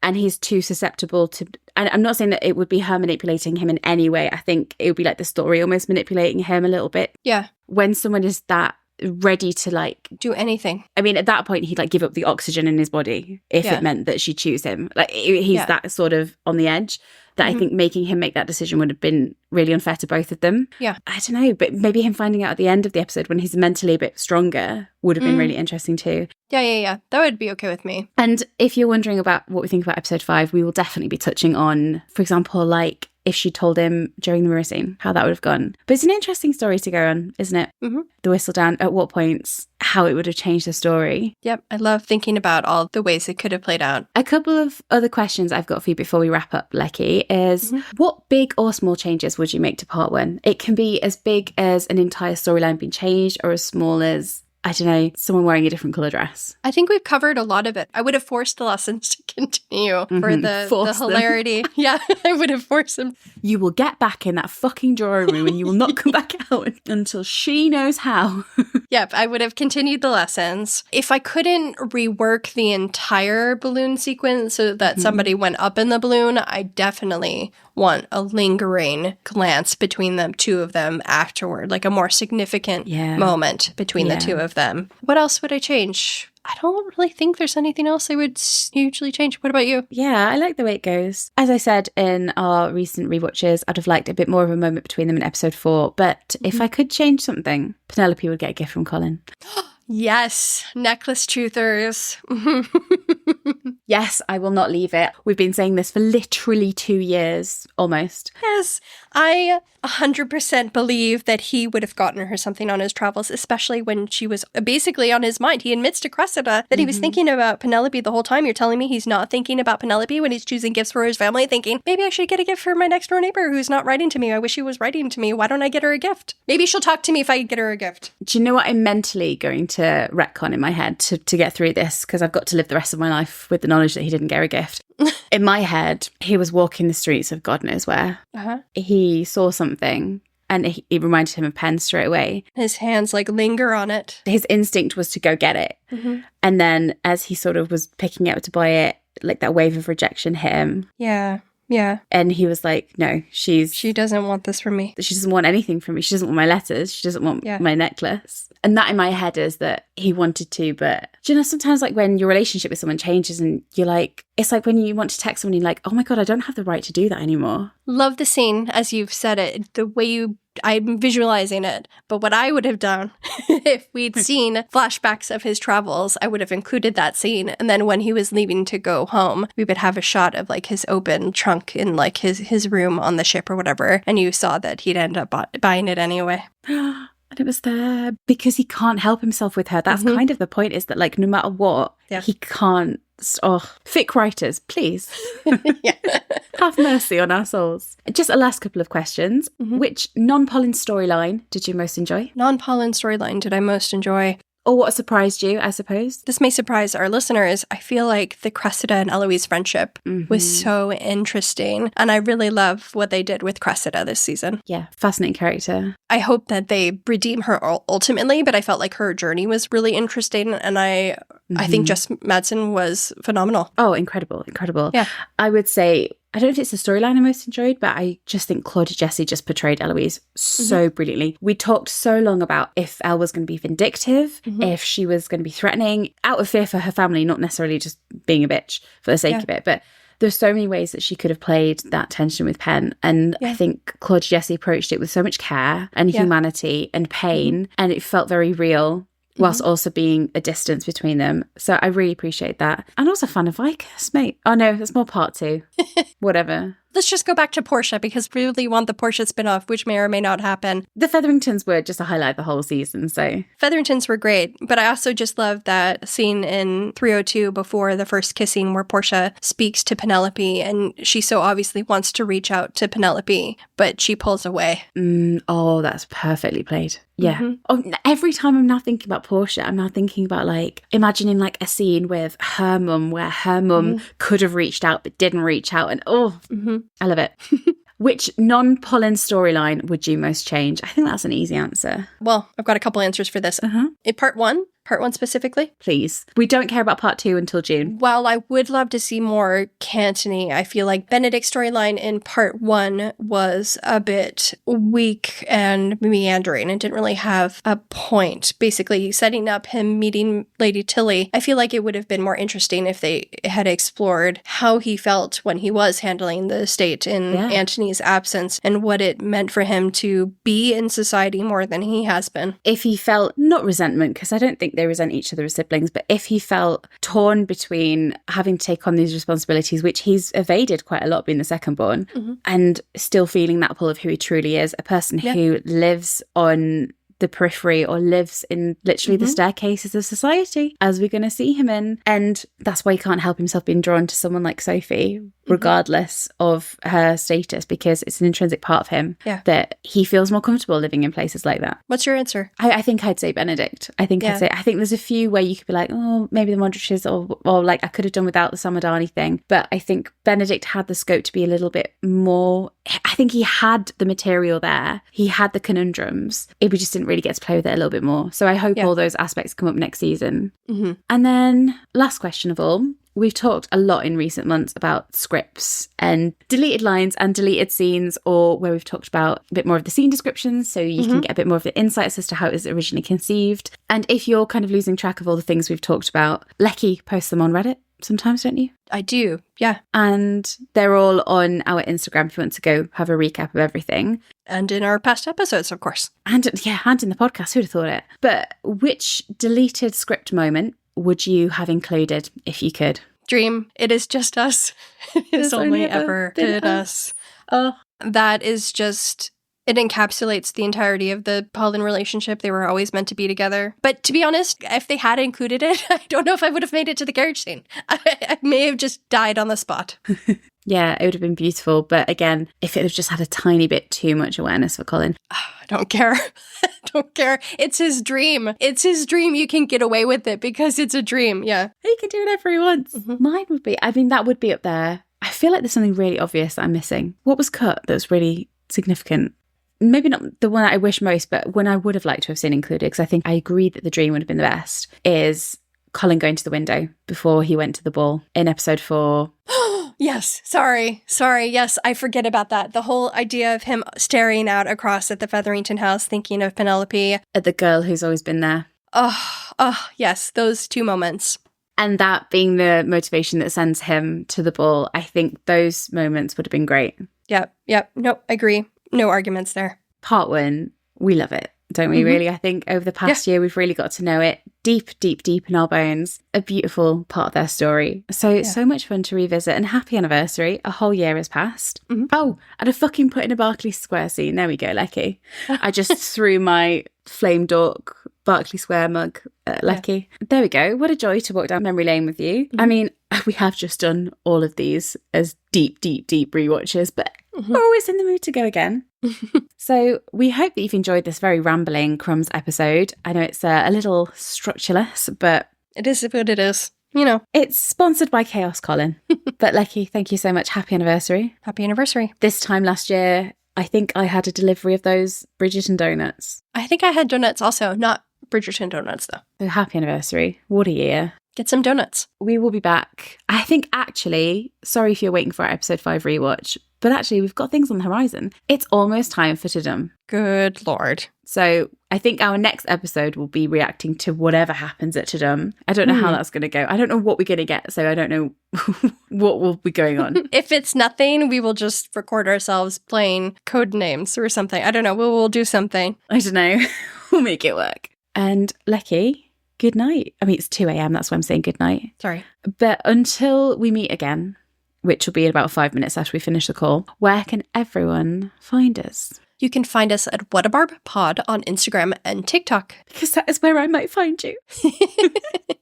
And he's too susceptible to... And I'm not saying that it would be her manipulating him in any way. I think it would be like the story almost manipulating him a little bit. Yeah. When someone is that ready to, like... do anything. I mean, at that point, he'd, like, give up the oxygen in his body if it meant that she'd choose him. Like, he's that sort of on the edge that I think making him make that decision would have been really unfair to both of them. Yeah. I don't know, but maybe him finding out at the end of the episode when he's mentally a bit stronger would have been really interesting too. Yeah. That would be okay with me. And if you're wondering about what we think about episode 5, we will definitely be touching on, for example, like, if she told him during the mirror scene, how that would have gone. But it's an interesting story to go on, isn't it? The Whistledown, at what points, how it would have changed the story. Yep, I love thinking about all the ways it could have played out. A couple of other questions I've got for you before we wrap up, Lecky, is what big or small changes would you make to part 1? It can be as big as an entire storyline being changed, or as small as, I don't know, someone wearing a different colour dress. I think we've covered a lot of it. I would have forced the lessons to continue for the hilarity. Yeah, I would have forced them. You will get back in that fucking drawing room and you will not come back out until she knows how. Yep, I would have continued the lessons. If I couldn't rework the entire balloon sequence so that somebody went up in the balloon, I definitely want a lingering glance between the 2 of them afterward, like a more significant moment between the 2 of them. What else would I change? I don't really think there's anything else I would hugely change. What about you? Yeah, I like the way it goes. As I said in our recent rewatches, I'd have liked a bit more of a moment between them in episode 4. But if I could change something, Penelope would get a gift from Colin. Yes, necklace truthers. Yes, I will not leave it. We've been saying this for literally 2 years, almost. Yes, I 100% believe that he would have gotten her something on his travels, especially when she was basically on his mind. He admits to Cressida that he was thinking about Penelope the whole time. You're telling me he's not thinking about Penelope when he's choosing gifts for his family, thinking, maybe I should get a gift for my next door neighbor who's not writing to me. I wish she was writing to me. Why don't I get her a gift? Maybe she'll talk to me if I get her a gift. Do you know what I'm mentally going to retcon in my head to get through this? Because I've got to live the rest of my life with the knowledge that he didn't get her a gift. In my head, he was walking the streets of God knows where. He saw something and it reminded him of Pen straight away. His hands like linger on it. His instinct was to go get it. And then as he sort of was picking it up to buy it, like that wave of rejection hit him. Yeah. And he was like, no, she doesn't want this from me. She doesn't want anything from me. She doesn't want my letters. She doesn't want my necklace. And that in my head is that he wanted to, but do you know, sometimes like when your relationship with someone changes and you're like, it's like when you want to text someone, you're like, oh my God, I don't have the right to do that anymore. Love the scene as you've said it, the way I'm visualizing it. But what I would have done if we'd seen flashbacks of his travels, I would have included that scene. And then when he was leaving to go home, we would have a shot of like his open trunk in like his room on the ship or whatever. And you saw that he'd end up buying it anyway. And it was there because he can't help himself with her. That's kind of the point, is that like no matter what, he can't. Fic writers, please. Have mercy on our souls. Just a last couple of questions. Which non-Polin storyline did you most enjoy? Non-Polin storyline did I most enjoy? Or what surprised you, I suppose? This may surprise our listeners. I feel like the Cressida and Eloise friendship was so interesting. And I really love what they did with Cressida this season. Yeah, fascinating character. I hope that they redeem her ultimately, but I felt like her journey was really interesting. And I think Jess Madsen was phenomenal. Oh, incredible. Yeah. I would say I don't know if it's the storyline I most enjoyed, but I just think Claudia Jessie just portrayed Eloise so brilliantly. We talked so long about if Elle was going to be vindictive, if she was going to be threatening, out of fear for her family, not necessarily just being a bitch for the sake of it. But there's so many ways that she could have played that tension with Penn. And I think Claudia Jessie approached it with so much care and humanity and pain, and it felt very real, whilst also being a distance between them. So I really appreciate that. And also fan of Vicus, mate. Oh no, that's more part 2. Whatever. Let's just go back to Portia, because we really want the Portia spin-off, which may or may not happen. The Featheringtons were just a highlight the whole season, so. Featheringtons were great, but I also just love that scene in 302 before the first kissing where Portia speaks to Penelope, and she so obviously wants to reach out to Penelope, but she pulls away. Oh, that's perfectly played. Yeah. Oh, every time I'm now thinking about Portia, I'm now thinking about like imagining like a scene with her mum where her mum could have reached out but didn't reach out, and I love it. Which non-Polin storyline would you most change? I think that's an easy answer. Well, I've got a couple answers for this. In part one specifically. Please. We don't care about part 2 until June. While I would love to see more Cantony, I feel like Benedict's storyline in part 1 was a bit weak and meandering and didn't really have a point. Basically, setting up him meeting Lady Tilly, I feel like it would have been more interesting if they had explored how he felt when he was handling the estate in Antony's absence and what it meant for him to be in society more than he has been. If he felt, not resentment, because I don't think they resent each other as siblings, but if he felt torn between having to take on these responsibilities, which he's evaded quite a lot being the second born, and still feeling that pull of who he truly is, a person who lives on the periphery or lives in literally the staircases of society, as we're going to see him in. And that's why he can't help himself being drawn to someone like Sophie, regardless of her status, because it's an intrinsic part of him that he feels more comfortable living in places like that. What's your answer? I think I'd say Benedict. I think there's a few where you could be like, oh, maybe the Modriches, or like I could have done without the Samadani thing. But I think Benedict had the scope to be a little bit more. I think he had the material there. He had the conundrums. We just didn't really get to play with it a little bit more. So I hope all those aspects come up next season. And then last question of all, we've talked a lot in recent months about scripts and deleted lines and deleted scenes, or where we've talked about a bit more of the scene descriptions so you can get a bit more of the insights as to how it was originally conceived. And if you're kind of losing track of all the things we've talked about, Lecky posts them on Reddit sometimes, don't you? I do, yeah. And they're all on our Instagram if you want to go have a recap of everything. And in our past episodes, of course. And in the podcast, who'd have thought it? But which deleted script moment would you have included if you could? Dream. It is just us. It is only ever been us. That is just... It encapsulates the entirety of the Polin relationship. They were always meant to be together. But to be honest, if they had included it, I don't know if I would have made it to the carriage scene. I may have just died on the spot. Yeah, it would have been beautiful. But again, if it had just had a tiny bit too much awareness for Colin. I don't care. I don't care. It's his dream. It's his dream. You can get away with it because it's a dream. Yeah. He can do whatever he wants. Mine would be, that would be up there. I feel like there's something really obvious that I'm missing. What was cut that was really significant? Maybe not the one that I wish most, but one I would have liked to have seen included, because I think I agree that the dream would have been the best, is Colin going to the window before he went to the ball in episode 4. Yes. Sorry. Yes, I forget about that. The whole idea of him staring out across at the Featherington house, thinking of Penelope. At the girl who's always been there. Oh, yes. Those 2 moments. And that being the motivation that sends him to the ball. I think those moments would have been great. Yep. Nope, agree. No arguments there. Part 1, we love it, don't we, really? I think over the past year, we've really got to know it deep in our bones. A beautiful part of their story. So much fun to revisit. And happy anniversary. A whole year has passed. Oh, and a fucking put in a Berkeley Square scene. There we go, Lecky. I just threw my Flame Dork Berkeley Square mug at Lecky. There we go. What a joy to walk down memory lane with you. I mean, we have just done all of these as deep rewatches, but we're always in the mood to go again. So we hope that you've enjoyed this very rambling Crumbs episode. I know it's a little structureless, but... It is what it is. You know. It's sponsored by Chaos, Colin. But Lecky, thank you so much. Happy anniversary. Happy anniversary. This time last year, I think I had a delivery of those Bridgerton donuts. I think I had donuts also, not Bridgerton donuts though. So happy anniversary. What a year. Get some donuts. We will be back. I think actually, sorry if you're waiting for our episode 5 rewatch, but actually we've got things on the horizon. It's almost time for Tudum. Good Lord. So I think our next episode will be reacting to whatever happens at Tudum. I don't know how that's going to go. I don't know what we're going to get, so I don't know what will be going on. If it's nothing, we will just record ourselves playing code names or something. I don't know. We'll do something. I don't know. We'll make it work. And Lecky, good night. I mean, it's 2 a.m. That's why I'm saying good night. Sorry. But until we meet again, which will be in about 5 minutes after we finish the call, where can everyone find us? You can find us at What a Barb Pod on Instagram and TikTok. Because that is where I might find you.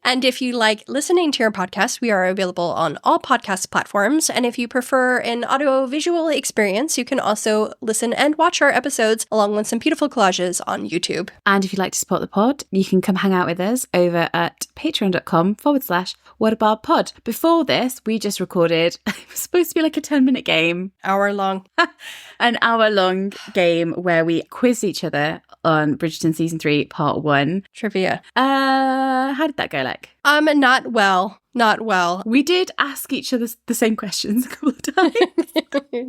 And if you like listening to your podcast, we are available on all podcast platforms. And if you prefer an audio-visual experience, you can also listen and watch our episodes along with some beautiful collages on YouTube. And if you'd like to support the pod, you can come hang out with us over at patreon.com/whatabarbpod. Before this, we just recorded, it was supposed to be like a 10-minute game. Hour long. An hour-long game where we quiz each other on Bridgerton Season 3, Part 1. Trivia. How did that go, like? Not well. Not well. We did ask each other the same questions a couple of times.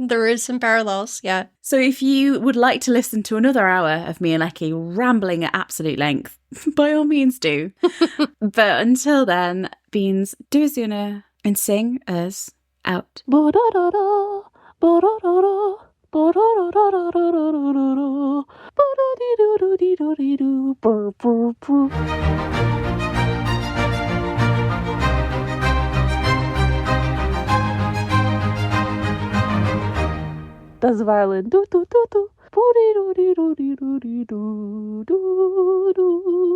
There is some parallels, yeah. So if you would like to listen to another hour of me and Lecky rambling at absolute length, by all means do. But until then, Beans, do us the honour and sing us out. Das violin. Do do do do. Do do do do do do do do do.